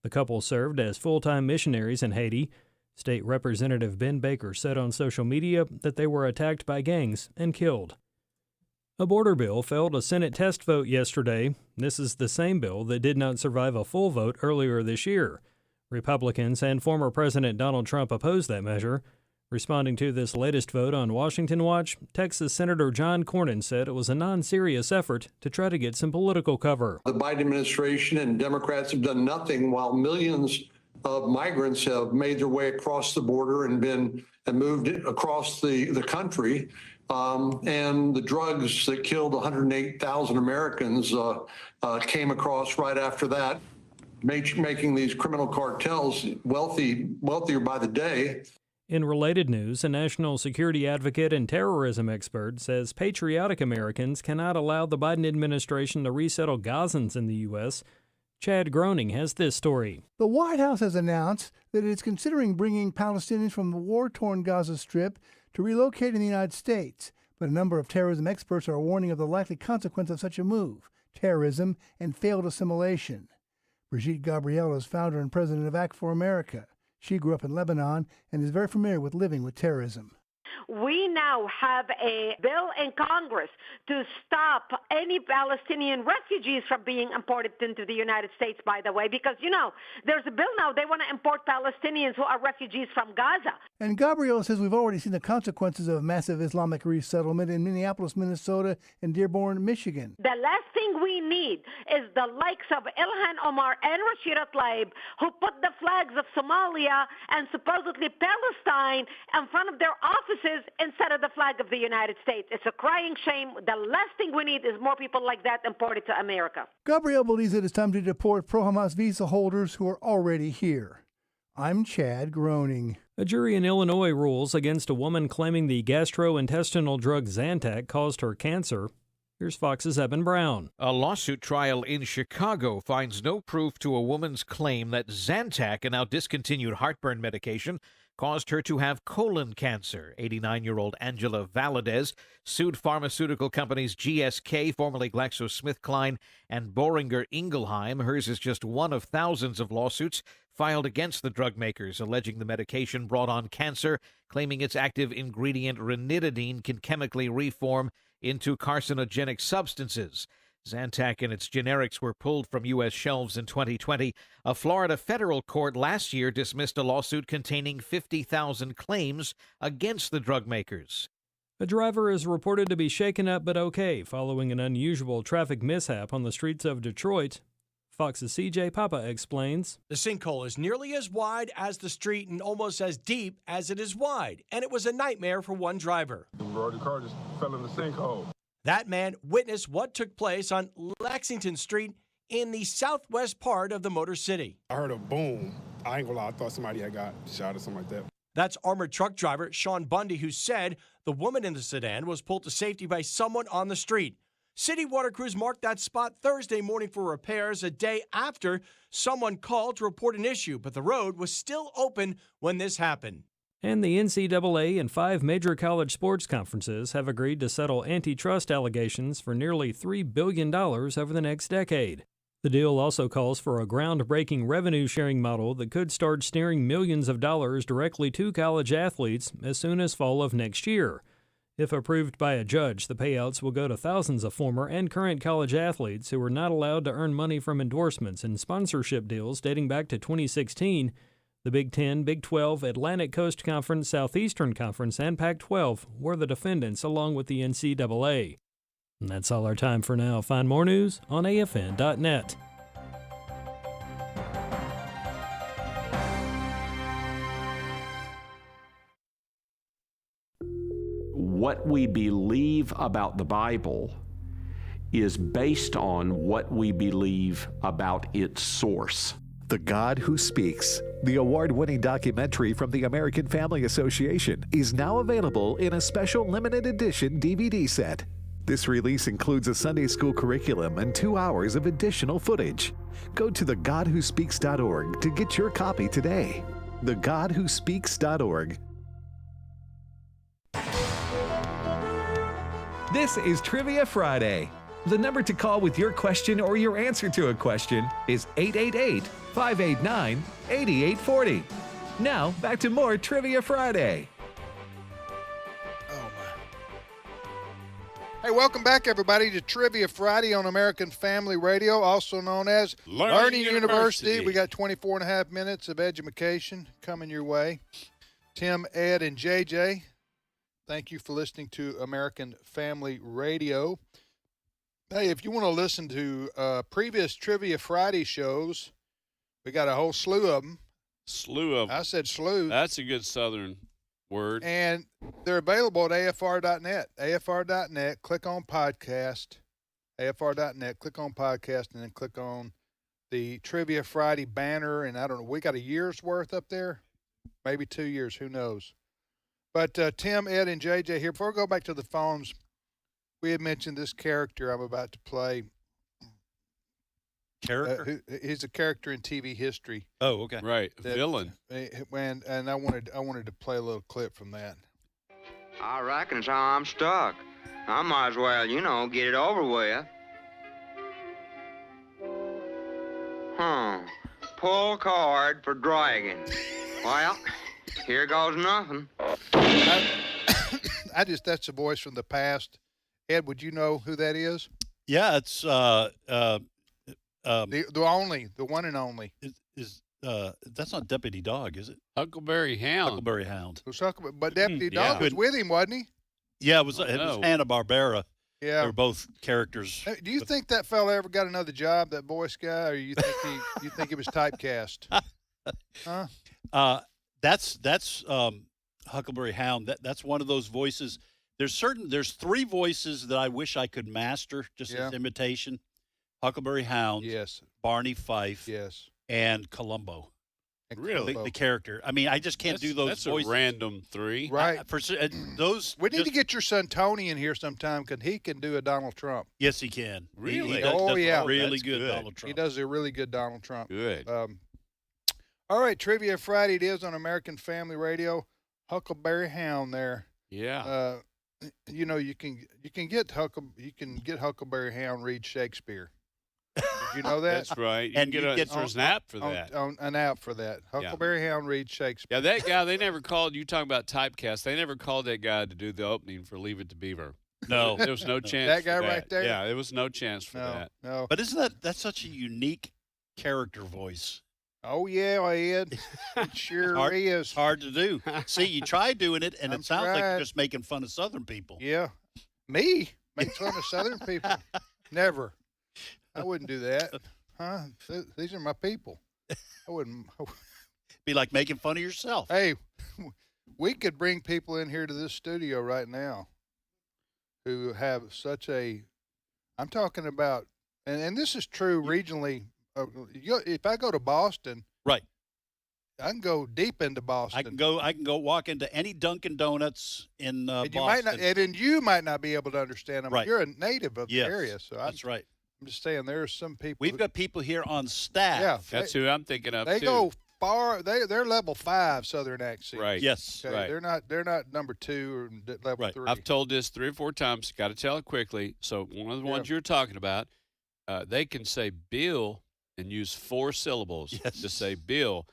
Speaker 16: The couple served as full-time missionaries in Haiti. State Representative Ben Baker said on social media that they were attacked by gangs and killed. A border bill failed a Senate test vote yesterday. This is the same bill that did not survive a full vote earlier this year. Republicans and former President Donald Trump opposed that measure. Responding to this latest vote on Washington Watch, Texas Senator John Cornyn said it was a non-serious effort to try to get some political cover.
Speaker 17: The Biden administration and Democrats have done nothing while millions of migrants have made their way across the border and moved across the country. And the drugs that killed 108,000 Americans came across right after that, making these criminal cartels wealthier by the day.
Speaker 16: In related news, a national security advocate and terrorism expert says patriotic Americans cannot allow the Biden administration to resettle Gazans in the U.S. Chad Groening has this story.
Speaker 18: The White House has announced that it is considering bringing Palestinians from the war-torn Gaza Strip to relocate in the United States, but a number of terrorism experts are warning of the likely consequence of such a move: terrorism and failed assimilation. Brigitte Gabriel is founder and president of Act for America. She grew up in Lebanon and is very familiar with living with terrorism.
Speaker 19: We now have a bill in Congress to stop any Palestinian refugees from being imported into the United States, by the way, because, there's a bill now. They want to import Palestinians who are refugees from Gaza.
Speaker 18: And Gabriel says we've already seen the consequences of massive Islamic resettlement in Minneapolis, Minnesota, and Dearborn, Michigan.
Speaker 19: The last thing we need is the likes of Ilhan Omar and Rashida Tlaib, who put the flags of Somalia and supposedly Palestine in front of their offices instead of the flag of the United States. It's a crying shame. The last thing we need is more people like that imported to America.
Speaker 18: Gabriel believes it is time to deport pro-Hamas visa holders who are already here. I'm Chad Groening.
Speaker 16: A jury in Illinois rules against a woman claiming the gastrointestinal drug Zantac caused her cancer. Here's Fox's Eben Brown.
Speaker 20: A lawsuit trial in Chicago finds no proof to a woman's claim that Zantac, a now discontinued heartburn medication, caused her to have colon cancer. 89-year-old Angela Valadez sued pharmaceutical companies GSK, formerly GlaxoSmithKline, and Boehringer Ingelheim. Hers is just one of thousands of lawsuits filed against the drug makers, alleging the medication brought on cancer, claiming its active ingredient ranitidine can chemically reform into carcinogenic substances. Zantac and its generics were pulled from U.S. shelves in 2020. A Florida federal court last year dismissed a lawsuit containing 50,000 claims against the drug makers.
Speaker 16: A driver is reported to be shaken up but okay following an unusual traffic mishap on the streets of Detroit. Fox's CJ Papa explains.
Speaker 21: The sinkhole is nearly as wide as the street and almost as deep as it is wide, and it was a nightmare for one driver.
Speaker 22: The car just fell in the sinkhole.
Speaker 21: That man witnessed what took place on Lexington Street in the southwest part of the Motor City.
Speaker 22: I heard a boom. I ain't gonna lie, I thought somebody had got shot or something like that.
Speaker 21: That's armored truck driver Sean Bundy, who said the woman in the sedan was pulled to safety by someone on the street. City water crews marked that spot Thursday morning for repairs, a day after someone called to report an issue, but the road was still open when this happened.
Speaker 16: And the NCAA and 5 major college sports conferences have agreed to settle antitrust allegations for nearly $3 billion over the next decade. The deal also calls for a groundbreaking revenue-sharing model that could start steering millions of dollars directly to college athletes as soon as fall of next year. If approved by a judge, the payouts will go to thousands of former and current college athletes who were not allowed to earn money from endorsements and sponsorship deals dating back to 2016. The Big Ten, Big 12, Atlantic Coast Conference, Southeastern Conference, and Pac-12 were the defendants along with the NCAA. And that's all our time for now. Find more news on AFN.net.
Speaker 23: What we believe about the Bible is based on what we believe about its source.
Speaker 9: The God Who Speaks, the award-winning documentary from the American Family Association, is now available in a special limited edition DVD set. This release includes a Sunday school curriculum and 2 hours of additional footage. Go to thegodwhospeaks.org to get your copy today. thegodwhospeaks.org.
Speaker 4: This is Trivia Friday. The number to call with your question or your answer to a question is 888-589-8840. Now, back to more Trivia Friday.
Speaker 3: Hey, welcome back, everybody, to Trivia Friday on American Family Radio, also known as
Speaker 1: Learning University.
Speaker 3: We got 24 and a half minutes of education coming your way. Tim, Ed, and JJ, thank you for listening to American Family Radio. Hey, if you want to listen to previous Trivia Friday shows, we got a whole slew of them.
Speaker 1: Slew of them.
Speaker 3: I said slew.
Speaker 1: That's a good Southern word.
Speaker 3: And they're available at AFR.net. AFR.net, click on podcast. AFR.net, click on podcast, and then click on the Trivia Friday banner. And I don't know, we got a year's worth up there? Maybe 2 years, who knows? But Tim, Ed, and JJ here. Before we go back to the phones, we had mentioned this character I'm about to play.
Speaker 2: Character?
Speaker 3: He's a character in TV history.
Speaker 2: Oh, okay.
Speaker 1: Right, villain.
Speaker 3: And I wanted to play a little clip from that.
Speaker 6: I reckon so. I'm stuck. I might as well, get it over with. Pull card for dragon. Well, here goes nothing.
Speaker 3: That's a voice from the past. Ed, would you know who that is?
Speaker 2: Yeah, it's
Speaker 3: the one and only.
Speaker 2: That's not Deputy Dog, is it?
Speaker 1: Huckleberry Hound.
Speaker 2: Huckleberry Hound.
Speaker 3: It was but Deputy Dog was with him, wasn't he?
Speaker 2: Yeah, it was Hanna-Barbera.
Speaker 3: Yeah,
Speaker 2: they're both characters.
Speaker 3: Do you think that fella ever got another job, that voice guy, or you think he was typecast? Huh?
Speaker 2: That's Huckleberry Hound. That's one of those voices. There's 3 voices that I wish I could master just as imitation. Huckleberry Hound.
Speaker 3: Yes.
Speaker 2: Barney Fife.
Speaker 3: Yes.
Speaker 2: And Columbo.
Speaker 1: Really?
Speaker 2: The character. I mean, I just can't do those
Speaker 1: that's
Speaker 2: voices.
Speaker 1: A random 3.
Speaker 3: Right.
Speaker 2: Those.
Speaker 3: We need to get your son Tony in here sometime, because he can do a Donald Trump.
Speaker 2: Yes, he can.
Speaker 1: Really?
Speaker 2: He does
Speaker 3: yeah.
Speaker 2: Really good Donald Trump.
Speaker 3: He does a really good Donald Trump.
Speaker 1: Good.
Speaker 3: All right, Trivia Friday it is on American Family Radio. Huckleberry Hound there.
Speaker 1: Yeah.
Speaker 3: You can get Huckleberry Hound read Shakespeare. Did you know that?
Speaker 1: That's right.
Speaker 2: And
Speaker 1: there's an app for that.
Speaker 3: An app for that. Huckleberry Hound read Shakespeare.
Speaker 1: Yeah, that guy, they never called, you talking about typecast, they never called that guy to do the opening for Leave It to Beaver.
Speaker 2: No.
Speaker 1: There was no chance
Speaker 3: That guy
Speaker 1: for that.
Speaker 3: right there?
Speaker 1: Yeah, there was no chance for that.
Speaker 3: No.
Speaker 2: But isn't that's such a unique character voice?
Speaker 3: Oh, yeah, Ed. It sure is.
Speaker 2: Hard to do. See, you try doing it, and it sounds like
Speaker 3: tried.
Speaker 2: you're just making fun of Southern people.
Speaker 3: Yeah. Me? Make fun of Southern people? Never. I wouldn't do that. Huh? These are my people. I wouldn't.
Speaker 2: Be like making fun of yourself.
Speaker 3: Hey, we could bring people in here to this studio right now who have such a, I'm talking about, and this is true regionally. If I go to Boston,
Speaker 2: right,
Speaker 3: I can go deep into Boston.
Speaker 2: I can go walk into any Dunkin' Donuts in
Speaker 3: and
Speaker 2: Boston.
Speaker 3: You might not be able to understand them.
Speaker 2: Right.
Speaker 3: You're a native of the area, so
Speaker 2: that's right.
Speaker 3: I'm just saying there are some people.
Speaker 2: We've got people here on staff.
Speaker 3: Yeah,
Speaker 1: that's who I'm thinking of.
Speaker 3: They
Speaker 1: too.
Speaker 3: go far. They're level 5 Southern accent.
Speaker 1: Right.
Speaker 2: Yes.
Speaker 3: Okay?
Speaker 1: Right.
Speaker 3: They're not number 2 or level 3.
Speaker 1: I've told this 3 or 4 times. Got to tell it quickly. So one of the ones you're talking about, they can say Bill and use 4 syllables to say Bill.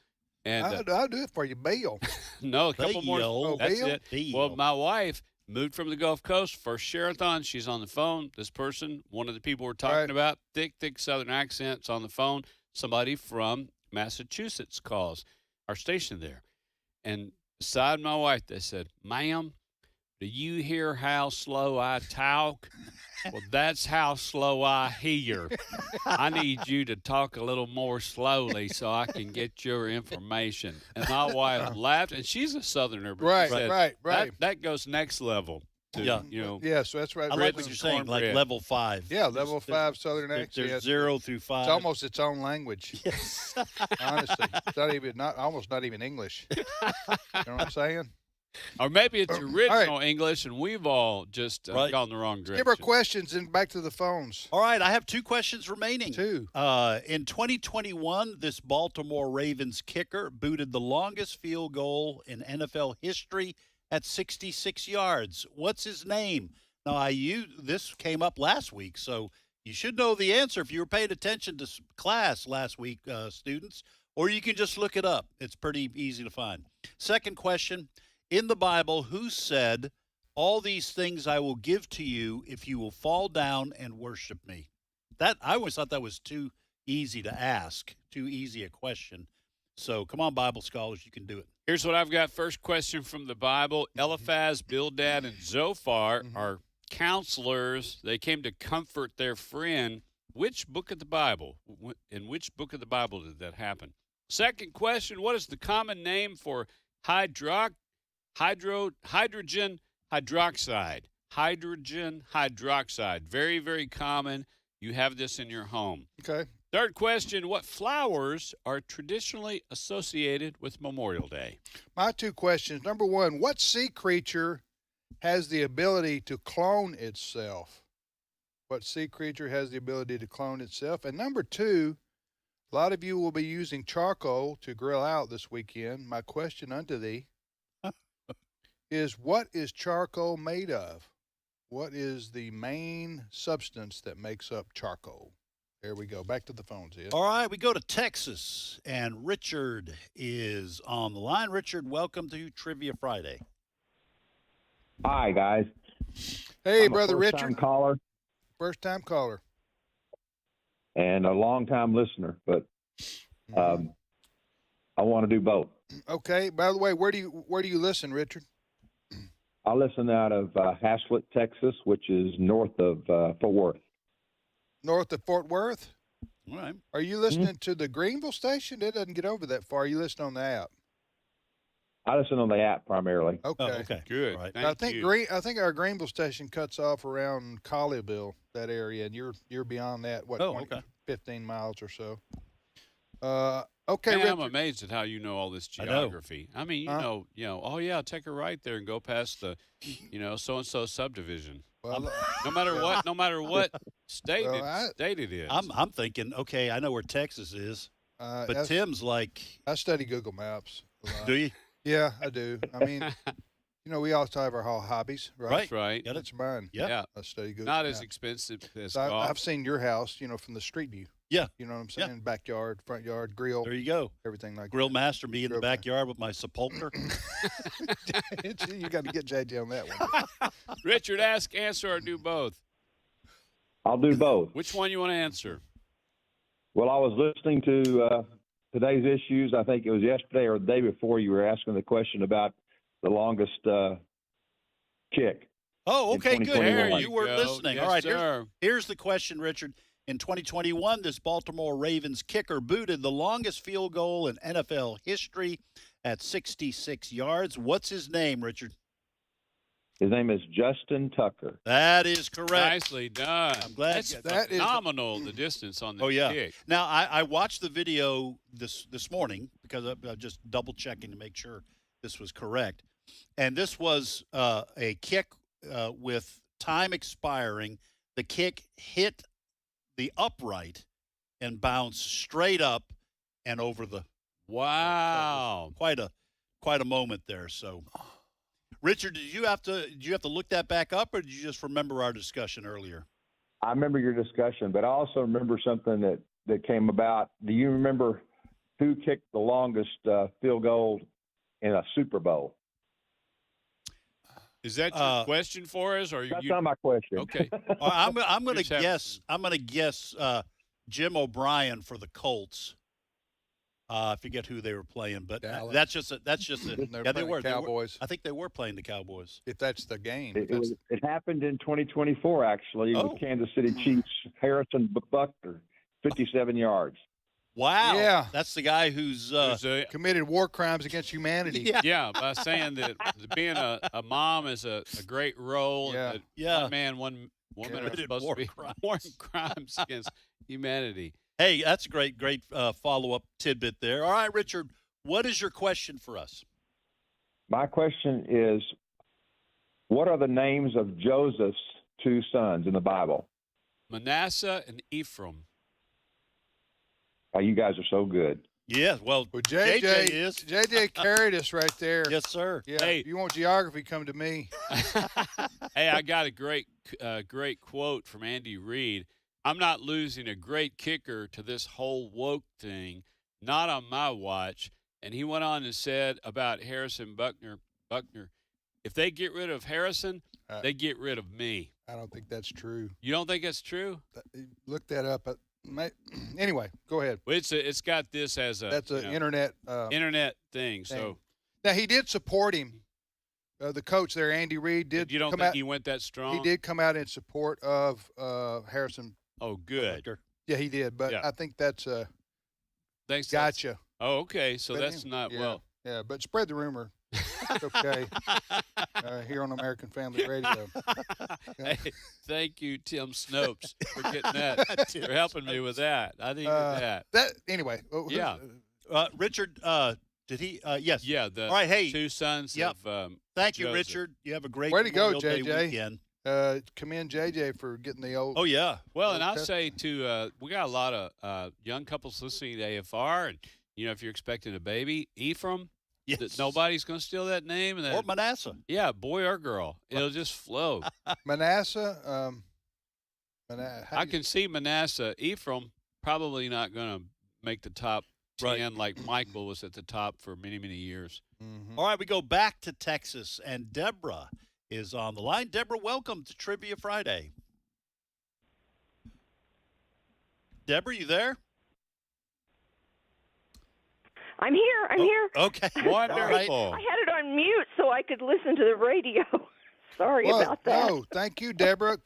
Speaker 1: And
Speaker 3: I'll do it for you, Bill.
Speaker 1: no, a couple more.
Speaker 3: Oh,
Speaker 1: That's
Speaker 3: Bill?
Speaker 1: it. Well, my wife moved from the Gulf Coast. First Sherathon, she's on the phone. This person, one of the people we're talking about, thick Southern accents on the phone. Somebody from Massachusetts calls our station there. And beside my wife, they said, "Ma'am, do you hear how slow I talk?" Well, that's how slow I hear. I need you to talk a little more slowly so I can get your information. And my wife laughed, and she's a Southerner. But she said,
Speaker 3: Right.
Speaker 1: That goes next level. to,
Speaker 2: Yeah.
Speaker 1: you know.
Speaker 3: Yeah, so that's right.
Speaker 2: I like
Speaker 1: grits
Speaker 2: what you're
Speaker 1: and
Speaker 2: saying, like
Speaker 1: cornbread.
Speaker 2: level 5.
Speaker 3: Yeah, level 5 Southern accent.
Speaker 2: There's
Speaker 3: Yeah,
Speaker 2: 0 through 5.
Speaker 3: It's almost its own language.
Speaker 2: Yes.
Speaker 3: Honestly, it's almost not even English. You know what I'm saying?
Speaker 1: Or maybe it's
Speaker 3: All
Speaker 1: original English, and we've all just
Speaker 2: Right.
Speaker 1: gone the wrong direction.
Speaker 3: Give our questions and back to the phones.
Speaker 2: All right, I have 2 questions remaining.
Speaker 3: 2.
Speaker 2: In 2021, this Baltimore Ravens kicker booted the longest field goal in NFL history at 66 yards. What's his name? Now, this came up last week, so you should know the answer if you were paying attention to class last week, students, or you can just look it up. It's pretty easy to find. Second question, in the Bible, who said, "All these things I will give to you if you will fall down and worship me"? I always thought that was too easy to ask, too easy a question. So come on, Bible scholars, you can do it.
Speaker 1: Here's what I've got. First question from the Bible. Eliphaz, Bildad, and Zophar are counselors. They came to comfort their friend. Which book of the Bible? In which book of the Bible did that happen? Second question, what is the common name for hydrogen hydroxide? Hydrogen hydroxide. Very, very common. You have this in your home.
Speaker 3: Okay.
Speaker 1: Third question, what flowers are traditionally associated with Memorial Day?
Speaker 3: My 2 questions. Number 1, what sea creature has the ability to clone itself? What sea creature has the ability to clone itself? And number 2, a lot of you will be using charcoal to grill out this weekend. My question unto thee is, what is charcoal made of? What is the main substance that makes up charcoal? There we go. Back to the phones, Ed.
Speaker 2: All right, we go to Texas, and Richard is on the line. Richard, welcome to Trivia Friday.
Speaker 7: Hi, guys.
Speaker 3: Hey,
Speaker 7: I'm
Speaker 3: Brother
Speaker 7: a first-time
Speaker 3: Richard.
Speaker 7: caller
Speaker 3: First-time caller.
Speaker 7: and a long-time listener, but I want to do both.
Speaker 3: Okay. By the way, where do you listen, Richard?
Speaker 7: I listen out of Haslett, Texas, which is north of Fort Worth.
Speaker 3: North of Fort Worth?
Speaker 2: All right.
Speaker 3: Are you listening to the Greenville station? It doesn't get over that far. You listen on the app.
Speaker 7: I listen on the app primarily.
Speaker 3: Okay.
Speaker 2: Oh, okay.
Speaker 1: Good.
Speaker 2: All right.
Speaker 3: I think I think our Greenville station cuts off around Colleyville, that area, and you're beyond that. What?
Speaker 2: Oh,
Speaker 3: 20,
Speaker 2: okay.
Speaker 3: 15 miles or so. Okay,
Speaker 1: Man, I'm
Speaker 3: Richard.
Speaker 1: amazed at how you know all this
Speaker 2: I know.
Speaker 1: geography. I mean, you know, oh yeah, take a right there and go past the, so and so subdivision.
Speaker 3: Well,
Speaker 1: No matter what state
Speaker 3: Well,
Speaker 1: it is.
Speaker 2: I'm thinking, okay, I know where Texas is, but
Speaker 3: that's-
Speaker 2: Tim's like,
Speaker 3: I study Google Maps. a lot.
Speaker 2: do you?
Speaker 3: Yeah, I do. I mean, we all have our hobbies, right?
Speaker 1: That's right.
Speaker 2: Got it.
Speaker 3: That's mine.
Speaker 1: Yeah.
Speaker 3: I study Google
Speaker 1: Not
Speaker 3: Maps.
Speaker 1: as expensive as
Speaker 3: So
Speaker 1: golf.
Speaker 3: I've seen your house, from the street view.
Speaker 2: Yeah.
Speaker 3: You know what I'm
Speaker 2: Yeah.
Speaker 3: saying? Backyard, front yard, grill,
Speaker 2: There you go.
Speaker 3: everything like
Speaker 2: Grill master, me in the
Speaker 3: Grill ma-
Speaker 2: backyard with my sepulcher.
Speaker 3: that. You got to get JJ on that one.
Speaker 1: Richard, ask, answer, or do both.
Speaker 7: I'll do both.
Speaker 1: Which one you want to answer?
Speaker 7: Well, I was listening to today's issues. I think it was yesterday or the day before you were asking the question about the longest kick.
Speaker 2: Oh,
Speaker 7: in
Speaker 2: okay, good.
Speaker 7: 2021.
Speaker 2: There, you were
Speaker 1: go.
Speaker 2: listening.
Speaker 1: Yes,
Speaker 2: All right,
Speaker 1: sir.
Speaker 2: here's the question, Richard. In 2021, this Baltimore Ravens kicker booted the longest field goal in NFL history at 66 yards. What's his name, Richard?
Speaker 7: His name is Justin Tucker.
Speaker 2: That is correct.
Speaker 1: Nicely done.
Speaker 2: I'm glad
Speaker 1: That's
Speaker 2: you got
Speaker 3: that. is-
Speaker 1: phenomenal, the distance on the
Speaker 2: Oh, yeah.
Speaker 1: kick.
Speaker 2: Now, I watched the video this morning because I'm just double checking to make sure this was correct. And this was a kick with time expiring. The kick hit the upright and bounced straight up and over the.
Speaker 1: Wow.
Speaker 2: Quite a moment there. So, Richard, did you have to look that back up, or did you just remember our discussion earlier?
Speaker 7: I remember your discussion, but I also remember something that came about. Do you remember who kicked the longest field goal in a Super Bowl?
Speaker 1: Is that your question for us, or
Speaker 7: That's not my question.
Speaker 1: Okay.
Speaker 2: I'm going to
Speaker 1: Just have-
Speaker 2: guess. I'm going to guess Jim O'Brien for the Colts. I forget who they were playing, but
Speaker 3: Dallas.
Speaker 2: that's just a.
Speaker 3: They're
Speaker 2: Yeah, they
Speaker 3: playing
Speaker 2: were.
Speaker 3: Cowboys.
Speaker 2: I think they were playing the Cowboys.
Speaker 3: If that's the game.
Speaker 7: It happened in 2024, actually,
Speaker 2: Oh.
Speaker 7: with Kansas City Chiefs. Harrison Buckner, 57 yards.
Speaker 2: Wow.
Speaker 3: Yeah.
Speaker 2: That's the guy who's
Speaker 3: committed war crimes against humanity.
Speaker 1: Yeah, by saying that being a mom is a great role.
Speaker 3: Yeah.
Speaker 1: And that
Speaker 2: Yeah.
Speaker 1: One man, one woman are
Speaker 2: Committed
Speaker 1: supposed
Speaker 2: war
Speaker 1: to be
Speaker 2: crimes.
Speaker 1: warring crimes against humanity.
Speaker 2: Hey, that's a great follow-up tidbit there. All right, Richard, what is your question for us?
Speaker 7: My question is, what are the names of Joseph's two sons in the Bible?
Speaker 1: Manasseh and Ephraim.
Speaker 7: Oh, you guys are so good.
Speaker 2: Yeah, well,
Speaker 3: JJ
Speaker 2: is.
Speaker 3: JJ carried us right there.
Speaker 2: Yes, sir.
Speaker 3: Yeah.
Speaker 1: Hey.
Speaker 3: If you want geography, come to me.
Speaker 1: Hey, I got a great quote from Andy Reid. I'm not losing a great kicker to this whole woke thing, not on my watch. And he went on and said about Harrison Buckner, if they get rid of Harrison, they get rid of me.
Speaker 3: I don't think that's true.
Speaker 1: You don't think that's true?
Speaker 3: Look that up. Anyway, go ahead.
Speaker 1: Well, it's got this as a
Speaker 3: That's an internet
Speaker 1: thing. So
Speaker 3: now he did support him. The coach there, Andy Reid, did.
Speaker 1: You don't
Speaker 3: come
Speaker 1: think
Speaker 3: out,
Speaker 1: he went that strong?
Speaker 3: He did come out in support of Harrison.
Speaker 1: Oh, good.
Speaker 3: Yeah, he did. But
Speaker 1: Yeah.
Speaker 3: I think that's
Speaker 1: Thanks.
Speaker 3: gotcha.
Speaker 1: Oh, okay. So
Speaker 3: But
Speaker 1: that's not well.
Speaker 3: Yeah, but spread the rumor. It's okay. Here on American Family Radio.
Speaker 1: Hey, thank you, Tim Snopes, for getting that. For helping me with that. I needed that.
Speaker 3: Anyway.
Speaker 1: Yeah.
Speaker 2: Richard, did he? Yes.
Speaker 1: Yeah. The
Speaker 2: All right, hey.
Speaker 1: two sons
Speaker 2: Yep.
Speaker 1: of
Speaker 2: Thank you,
Speaker 1: Joseph.
Speaker 2: Richard. You have a great
Speaker 3: Way to go,
Speaker 2: Memorial Day
Speaker 3: JJ.
Speaker 2: weekend.
Speaker 3: Commend JJ for getting the old.
Speaker 2: Oh, yeah.
Speaker 1: Well, and I'll
Speaker 3: Okay.
Speaker 1: say, too, we got a lot of young couples listening to AFR. And, if you're expecting a baby, Ephraim,
Speaker 2: Yes.
Speaker 1: nobody's going to steal that name. And
Speaker 2: Or Manasseh.
Speaker 1: Yeah, boy or girl. It'll just flow.
Speaker 3: Manasseh.
Speaker 1: I can see Manasseh. Ephraim probably not going to make the top 10 like Michael was at the top for many, many years.
Speaker 2: All right, we go back to Texas, and Deborah is on the line. Deborah, welcome to Trivia Friday. Deborah, you there?
Speaker 8: I'm here. I'm here.
Speaker 2: Okay.
Speaker 1: Wonderful.
Speaker 8: I had it on mute so I could listen to the radio. Sorry about that.
Speaker 3: No, thank you, Deborah.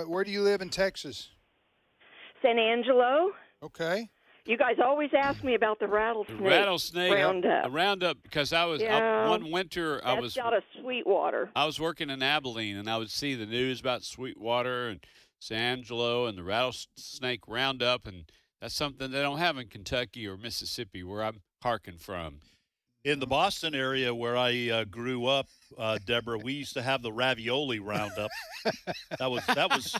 Speaker 3: Where do you live in Texas?
Speaker 8: San Angelo.
Speaker 3: Okay.
Speaker 8: You guys always ask me about the rattlesnake.
Speaker 1: Rattlesnake
Speaker 8: Roundup.
Speaker 1: The Roundup, because I was
Speaker 8: Yeah.
Speaker 1: up one winter. I
Speaker 8: That's
Speaker 1: was
Speaker 8: out of Sweetwater.
Speaker 1: I was working in Abilene, and I would see the news about Sweetwater and San Angelo and the rattlesnake roundup, and that's something they don't have in Kentucky or Mississippi, where I'm harking from.
Speaker 2: In the Boston area where I grew up, Deborah, we used to have the ravioli roundup. that was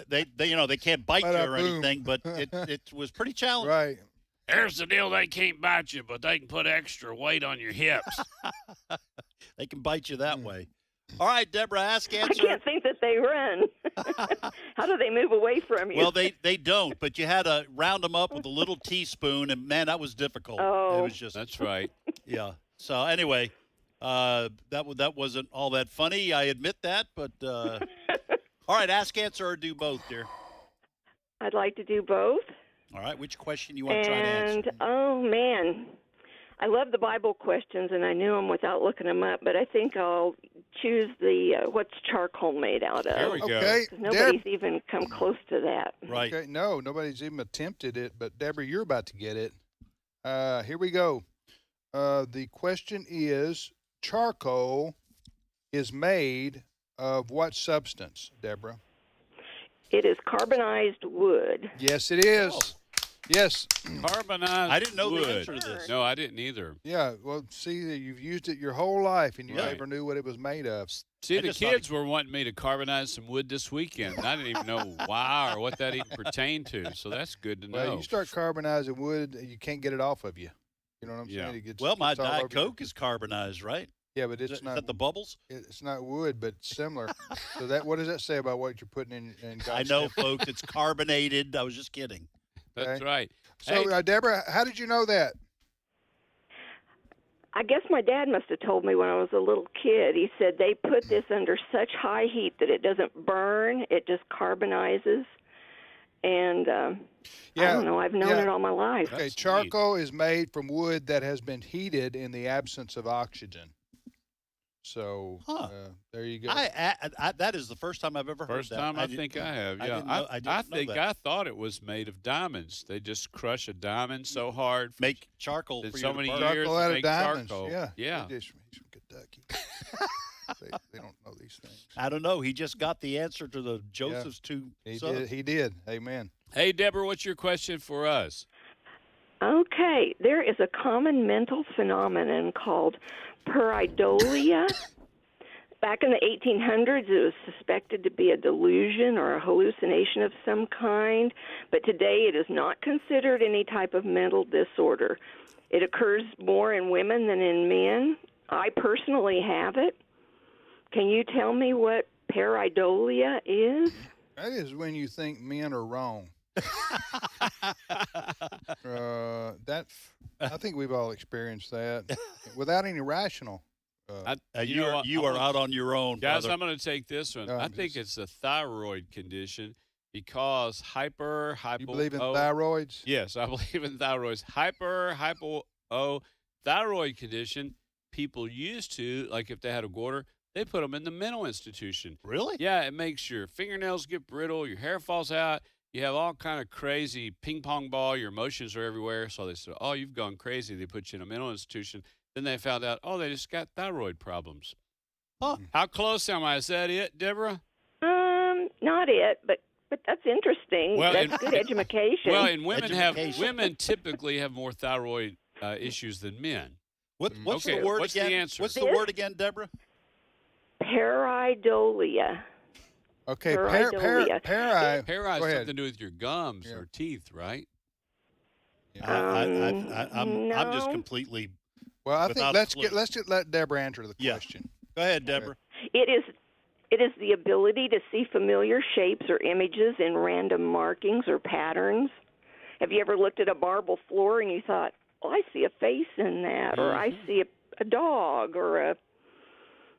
Speaker 2: they can't bite you or
Speaker 3: Ba-da-boom.
Speaker 2: anything, but it was pretty challenging.
Speaker 3: Right.
Speaker 1: Here's the deal: they can't bite you, but they can put extra weight on your hips.
Speaker 2: They can bite you that way. All right, Deborah, ask
Speaker 8: I
Speaker 2: answer.
Speaker 8: can't think that they run. How do they move away from you?
Speaker 2: Well, they don't, but you had to round them up with a little teaspoon, and man, that was difficult.
Speaker 8: Oh.
Speaker 2: It was just
Speaker 1: That's right.
Speaker 2: yeah. So anyway, that wasn't all that funny. I admit that, but all right, ask, answer, or do both, dear.
Speaker 8: I'd like to do both.
Speaker 2: All right, which question you want to try to answer?
Speaker 8: And oh man, I love the Bible questions, and I knew them without looking them up. But I think I'll choose the what's charcoal made out of?
Speaker 1: There we go.
Speaker 3: Okay.
Speaker 8: 'Cause nobody's even come close to that.
Speaker 2: Right.
Speaker 3: Okay. No, nobody's even attempted it, but Deborah, you're about to get it. Here we go. The question is: charcoal is made of what substance, Deborah?
Speaker 8: It is carbonized wood.
Speaker 3: Yes, it is.
Speaker 2: Oh.
Speaker 3: Yes.
Speaker 1: Carbonized
Speaker 2: I didn't know
Speaker 1: wood.
Speaker 2: the answer to this.
Speaker 1: No, I didn't either.
Speaker 3: Yeah. Well, see, you've used it your whole life, and you
Speaker 1: Right.
Speaker 3: never knew what it was made of.
Speaker 1: See,
Speaker 2: I
Speaker 1: the
Speaker 2: just thought
Speaker 1: kids were wanting me to carbonize some wood this weekend. And I didn't even know why or what that even pertained to. So that's good to know.
Speaker 3: Well, you start carbonizing wood, you can't get it off of you. You know what I'm
Speaker 1: Yeah.
Speaker 3: saying? It gets,
Speaker 2: Well, my
Speaker 3: gets all
Speaker 2: Diet
Speaker 3: over you.
Speaker 2: Coke is carbonized, right?
Speaker 3: Yeah, but
Speaker 2: Is
Speaker 3: it's
Speaker 2: that-
Speaker 3: not.
Speaker 2: Is that the bubbles?
Speaker 3: It's not wood, but it's similar. So that what does that say about what you're putting in God's
Speaker 2: I know,
Speaker 3: temple?
Speaker 2: folks. It's carbonated. I was just kidding.
Speaker 1: That's
Speaker 3: Okay.
Speaker 1: right.
Speaker 3: So,
Speaker 1: Hey.
Speaker 3: Deborah, how did you know that?
Speaker 8: I guess my dad must have told me when I was a little kid. He said they put this under such high heat that it doesn't burn; it just carbonizes. And I don't know. I've known it all my life.
Speaker 3: Okay, charcoal is made from wood that has been heated in the absence of oxygen. So there you go.
Speaker 2: That is the first time I've ever heard
Speaker 1: First
Speaker 2: that.
Speaker 1: time I think I have. Yeah, I thought it was made of diamonds. They just crush a diamond so hard.
Speaker 2: Make charcoal
Speaker 1: for
Speaker 2: for
Speaker 1: so
Speaker 2: you to
Speaker 1: many
Speaker 2: burn.
Speaker 1: years
Speaker 3: Charcoal
Speaker 1: to
Speaker 3: out of
Speaker 1: make
Speaker 3: diamonds.
Speaker 1: charcoal.
Speaker 3: Yeah.
Speaker 1: Yeah.
Speaker 3: He's from Kentucky. they don't know these things.
Speaker 2: I don't know. He just got the answer to the Joseph's two sons.
Speaker 3: He did. Amen.
Speaker 1: Hey, Deborah, what's your question for us?
Speaker 8: Okay, there is a common mental phenomenon called pareidolia. Back in the 1800s, it was suspected to be a delusion or a hallucination of some kind, but today it is not considered any type of mental disorder. It occurs more in women than in men. I personally have it. Can you tell me what pareidolia is?
Speaker 3: That is when you think men are wrong. I think we've all experienced that without any rational.
Speaker 2: You are out on your own,
Speaker 1: guys.
Speaker 2: brother.
Speaker 1: I'm going to take this one. I think it's a thyroid condition because
Speaker 3: You believe in thyroids?
Speaker 1: Yes, I believe in thyroids. Thyroid condition. People used to, like if they had a goiter, they put them in the mental institution.
Speaker 2: Really?
Speaker 1: Yeah, it makes your fingernails get brittle, your hair falls out. You have all kind of crazy ping pong ball. Your emotions are everywhere. So they said, "Oh, you've gone crazy." They put you in a mental institution. Then they found out, oh, they just got thyroid problems.
Speaker 2: Huh.
Speaker 1: How close am I? Is that it, Deborah?
Speaker 8: Not it, but that's interesting.
Speaker 1: Well,
Speaker 8: that's good education.
Speaker 1: Well, and women typically have more thyroid issues than men.
Speaker 2: What's
Speaker 1: okay,
Speaker 2: the word
Speaker 1: what's
Speaker 2: again?
Speaker 1: the answer?
Speaker 2: What's the word again, Deborah?
Speaker 8: Pareidolia.
Speaker 3: Okay,
Speaker 8: pareidolia.
Speaker 1: Parai
Speaker 3: Go
Speaker 1: has
Speaker 3: ahead.
Speaker 1: something to do with your gums or teeth, right?
Speaker 2: I'm just completely.
Speaker 3: Well, I think
Speaker 2: without
Speaker 3: let's
Speaker 2: clue.
Speaker 3: let Deborah answer the question.
Speaker 2: Go ahead, Deborah.
Speaker 8: It is the ability to see familiar shapes or images in random markings or patterns. Have you ever looked at a marble floor and you thought, "Oh, I see a face in that," or "I see a dog," or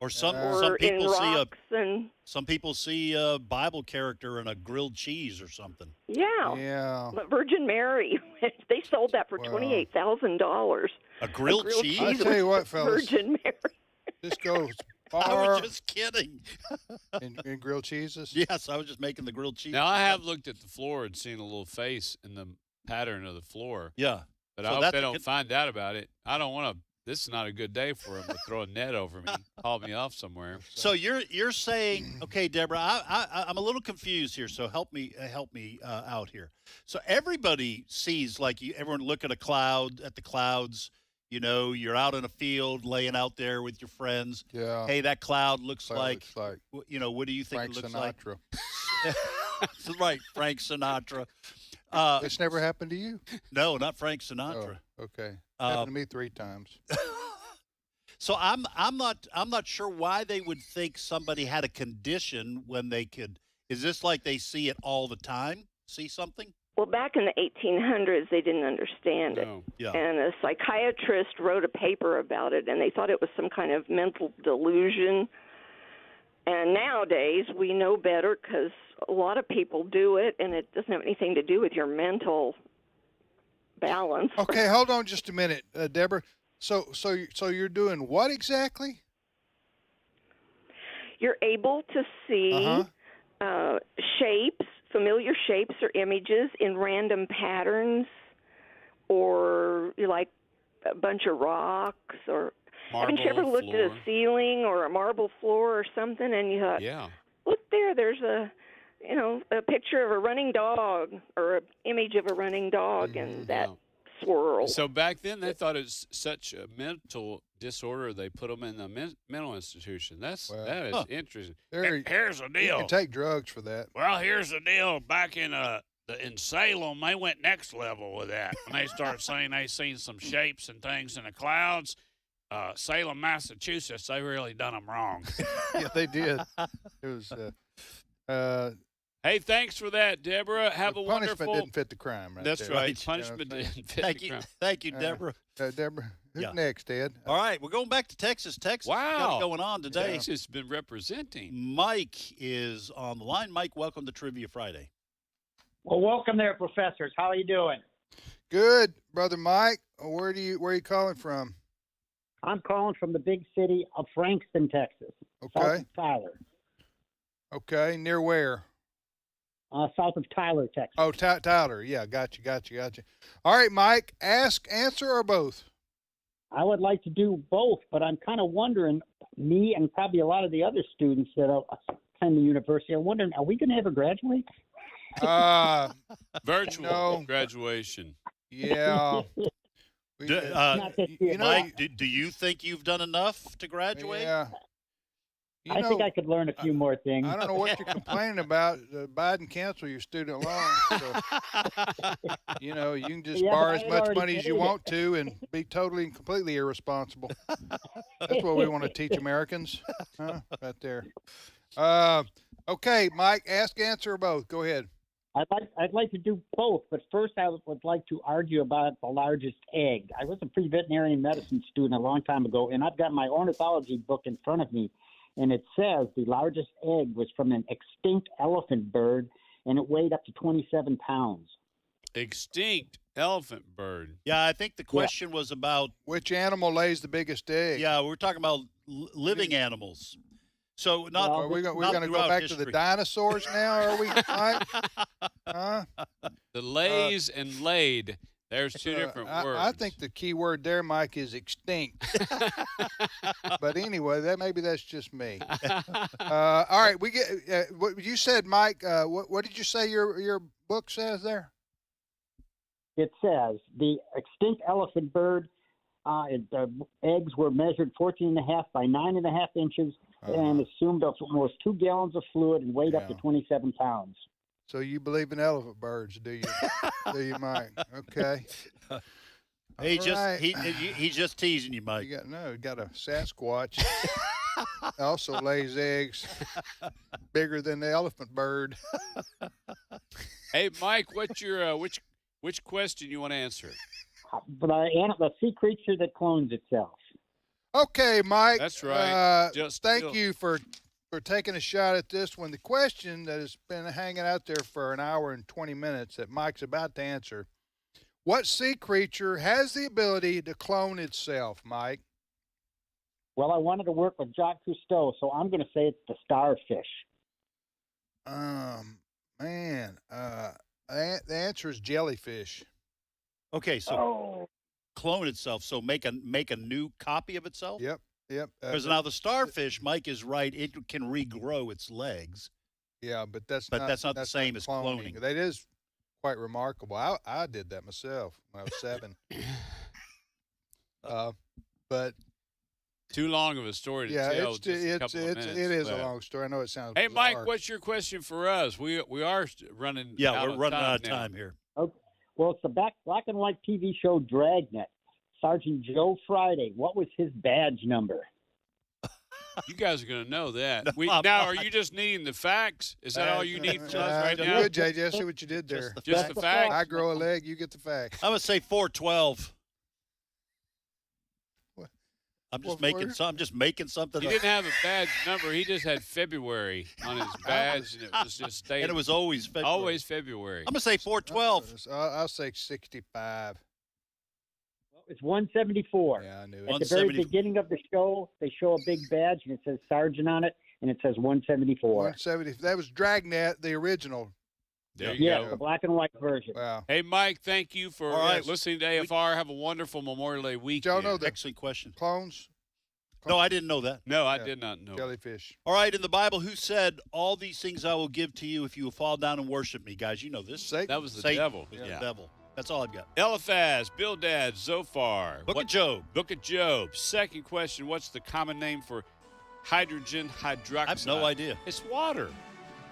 Speaker 2: some
Speaker 8: or in
Speaker 2: people see
Speaker 8: rocks and
Speaker 2: some people see a Bible character in a grilled cheese or something.
Speaker 3: Yeah.
Speaker 8: Virgin Mary. They sold that for $28,000.
Speaker 2: A grilled cheese?
Speaker 3: I tell you what, fellas.
Speaker 8: Virgin Mary.
Speaker 3: This goes far.
Speaker 2: I was just kidding.
Speaker 3: in grilled cheeses?
Speaker 2: Yes, I was just making the grilled cheese.
Speaker 1: Now, I have looked at the floor and seen a little face in the pattern of the floor.
Speaker 2: Yeah.
Speaker 1: But
Speaker 2: So
Speaker 1: I hope
Speaker 2: that's
Speaker 1: they
Speaker 2: a
Speaker 1: don't
Speaker 2: good-
Speaker 1: find out about it. I don't want to. This is not a good day for them to throw a net over me, haul me off somewhere.
Speaker 2: So you're saying, okay, Deborah, I'm a little confused here. So help me out here. So everybody sees, like everyone look at the clouds. You know, you're out in a field, laying out there with your friends.
Speaker 3: Yeah.
Speaker 2: Hey, that cloud looks like.
Speaker 3: Looks like
Speaker 2: what do you think
Speaker 3: Frank
Speaker 2: it looks
Speaker 3: Sinatra.
Speaker 2: like? Right, Frank Sinatra.
Speaker 3: This never happened to you?
Speaker 2: No, not Frank Sinatra.
Speaker 3: Oh, okay. Happened to me 3 times.
Speaker 2: So I'm not sure why they would think somebody had a condition when they could. Is this like they see it all the time? See something?
Speaker 8: Well, back in the 1800s, they didn't understand it.
Speaker 2: Yeah.
Speaker 8: And a psychiatrist wrote a paper about it, and they thought it was some kind of mental delusion. And nowadays, we know better because a lot of people do it, and it doesn't have anything to do with your mental balance.
Speaker 3: Okay, hold on just a minute, Deborah. So you're doing what exactly?
Speaker 8: You're able to see shapes, familiar shapes or images in random patterns, or like a bunch of rocks, or haven't you ever looked at a ceiling or a marble floor or something, and you thought,
Speaker 1: yeah,
Speaker 8: look there, there's a picture of a running dog or an image of a running dog, and that swirl.
Speaker 1: So back then they thought it's such a mental disorder they put them in the mental institution. That is interesting. Here's the
Speaker 3: You
Speaker 1: deal.
Speaker 3: can take drugs for that.
Speaker 1: Well, here's the deal. Back in Salem, they went next level with that. When they started saying they seen some shapes and things in the clouds, Salem, Massachusetts, they really done them wrong.
Speaker 3: Yeah, they did. It was.
Speaker 1: Hey, thanks for that, Deborah. Have a
Speaker 3: punishment
Speaker 1: wonderful.
Speaker 3: didn't fit the crime, right?
Speaker 1: That's
Speaker 3: there.
Speaker 1: right. Punishment
Speaker 3: You know what I'm
Speaker 1: didn't fit
Speaker 2: Thank
Speaker 1: the
Speaker 2: you,
Speaker 1: crime.
Speaker 2: thank you, Deborah.
Speaker 3: Deborah, who's
Speaker 2: Yeah.
Speaker 3: next, Ed?
Speaker 2: All right, we're going back to Texas. Texas,
Speaker 1: Wow.
Speaker 2: got it going on today.
Speaker 1: Texas has been representing.
Speaker 2: Mike is on the line. Mike, welcome to Trivia Friday.
Speaker 5: Well, welcome there, professors. How are you doing?
Speaker 3: Good, brother Mike. Where are you calling from?
Speaker 5: I'm calling from the big city of Frankston, Texas. South
Speaker 3: Okay.
Speaker 5: of Tyler.
Speaker 3: Okay. Near where?
Speaker 5: South of Tyler, Texas.
Speaker 3: Oh, Tyler. Yeah, got you. All right, Mike, ask, answer, or both?
Speaker 5: I would like to do both, but I'm kind of wondering, me and probably a lot of the other students that attend the university, I'm wondering, are we going to ever graduate?
Speaker 1: Virtual graduation.
Speaker 3: Yeah.
Speaker 2: Mike, do you think you've done enough to graduate?
Speaker 3: Yeah.
Speaker 5: I think I could learn a few more things.
Speaker 3: I don't know what you're complaining about. Biden canceled your student loan. So, you can just borrow as much money as you want to and be totally and completely irresponsible. That's what we want to teach Americans. Huh? Right there. Okay, Mike, ask, answer, or both. Go ahead.
Speaker 5: I'd like to do both, but first I would like to argue about the largest egg. I was a pre-veterinary medicine student a long time ago, and I've got my ornithology book in front of me, and it says the largest egg was from an extinct elephant bird, and it weighed up to 27 pounds.
Speaker 1: Extinct elephant bird.
Speaker 2: Yeah, I think the question was about
Speaker 3: which animal lays the biggest egg.
Speaker 2: Yeah, we're talking about living animals. So not.
Speaker 3: Are we going to go back to the dinosaurs now? Are we? Mike? Huh?
Speaker 1: The lays and laid. There's two different words.
Speaker 3: I think the key word there, Mike, is extinct. But anyway, maybe that's just me. All right, we get what you said, Mike. What did you say your book says there?
Speaker 5: It says the extinct elephant bird. The eggs were measured 14.5 by 9.5 inches and assumed almost 2 gallons of fluid and weighed up to 27 pounds.
Speaker 3: So you believe in elephant birds, do you? Do you, Mike? Okay.
Speaker 2: He's just teasing you, Mike.
Speaker 3: You got a Sasquatch. Also lays eggs bigger than the elephant bird.
Speaker 1: Hey, Mike, what's your which question you want to answer?
Speaker 5: The sea creature that clones itself.
Speaker 3: Okay, Mike.
Speaker 1: That's right.
Speaker 3: Thank you for taking a shot at this one. The question that has been hanging out there for an hour and 20 minutes that Mike's about to answer. What sea creature has the ability to clone itself, Mike?
Speaker 5: Well, I wanted to work with Jacques Cousteau, so I'm going to say it's the starfish.
Speaker 3: The answer is jellyfish.
Speaker 2: Okay, so clone itself. So make a new copy of itself.
Speaker 3: Yep.
Speaker 2: Because now the starfish, Mike is right. It can regrow its legs.
Speaker 3: Yeah, but that's
Speaker 2: not the same as cloning.
Speaker 3: That is quite remarkable. I did that myself when I was 7. But
Speaker 1: too long of a story to tell.
Speaker 3: It is a long story. I know it sounds.
Speaker 1: Hey,
Speaker 3: bizarre.
Speaker 1: Mike, what's your question for us? We are running.
Speaker 2: We're running out of time here.
Speaker 5: Okay. Well, it's the black and white TV show Dragnet. Sergeant Joe Friday. What was his badge number?
Speaker 1: You guys are going to know that. Now, are you just needing the facts? Is that all you need from us right now?
Speaker 3: Good, JJ. I see what you did there.
Speaker 1: Just the facts?
Speaker 3: I grow a leg. You get the facts.
Speaker 2: I'm going to say 412. I'm just making something.
Speaker 1: He didn't have a badge number. He just had February on his badge, and it was just stated.
Speaker 2: And it was always February.
Speaker 1: Always February.
Speaker 2: I'm going to say 412.
Speaker 3: I'll say 65.
Speaker 5: It's 174.
Speaker 3: Yeah, I knew it.
Speaker 5: At the very beginning of the show, they show a big badge, and it says Sergeant on it, and it says 174.
Speaker 3: 170. That was Dragnet, the original.
Speaker 1: There you go.
Speaker 5: The black and white version.
Speaker 3: Wow.
Speaker 1: Hey, Mike, thank you for listening to AFR. Have a wonderful Memorial Day weekend.
Speaker 3: Joe,
Speaker 2: excellent question.
Speaker 3: Clones?
Speaker 2: No, I didn't know that.
Speaker 1: No, I did not know.
Speaker 3: Jellyfish.
Speaker 2: All right, in the Bible, who said, all these things I will give to you if you will fall down and worship me? Guys, you know this.
Speaker 3: Satan.
Speaker 1: That was the
Speaker 2: Satan.
Speaker 1: devil.
Speaker 2: Yeah. The devil. That's all I've got.
Speaker 1: Eliphaz, Bildad, Zophar.
Speaker 2: Book of Job.
Speaker 1: Book of Job. Second question, what's the common name for hydrogen hydroxide?
Speaker 2: I have no idea.
Speaker 1: It's water.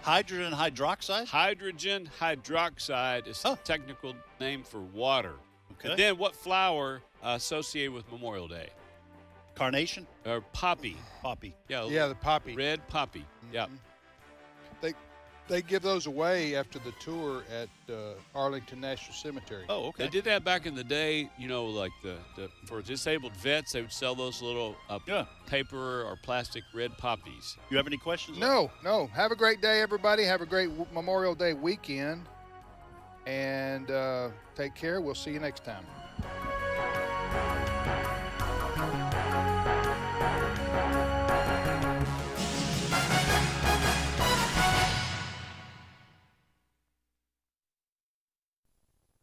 Speaker 2: Hydrogen hydroxide?
Speaker 1: Hydrogen hydroxide is the technical name for water.
Speaker 2: Okay.
Speaker 1: And then what flower associated with Memorial Day?
Speaker 2: Carnation?
Speaker 1: Or poppy.
Speaker 2: Poppy.
Speaker 3: Yeah, the poppy.
Speaker 1: Red poppy.
Speaker 3: Mm-hmm.
Speaker 1: Yeah.
Speaker 3: They give those away after the tour at Arlington National Cemetery.
Speaker 2: Oh, okay.
Speaker 1: They did that back in the day, like the for disabled vets, they would sell those little paper or plastic red poppies.
Speaker 2: You have any questions?
Speaker 3: No. Have a great day, everybody. Have a great Memorial Day weekend. And take care. We'll see you next time.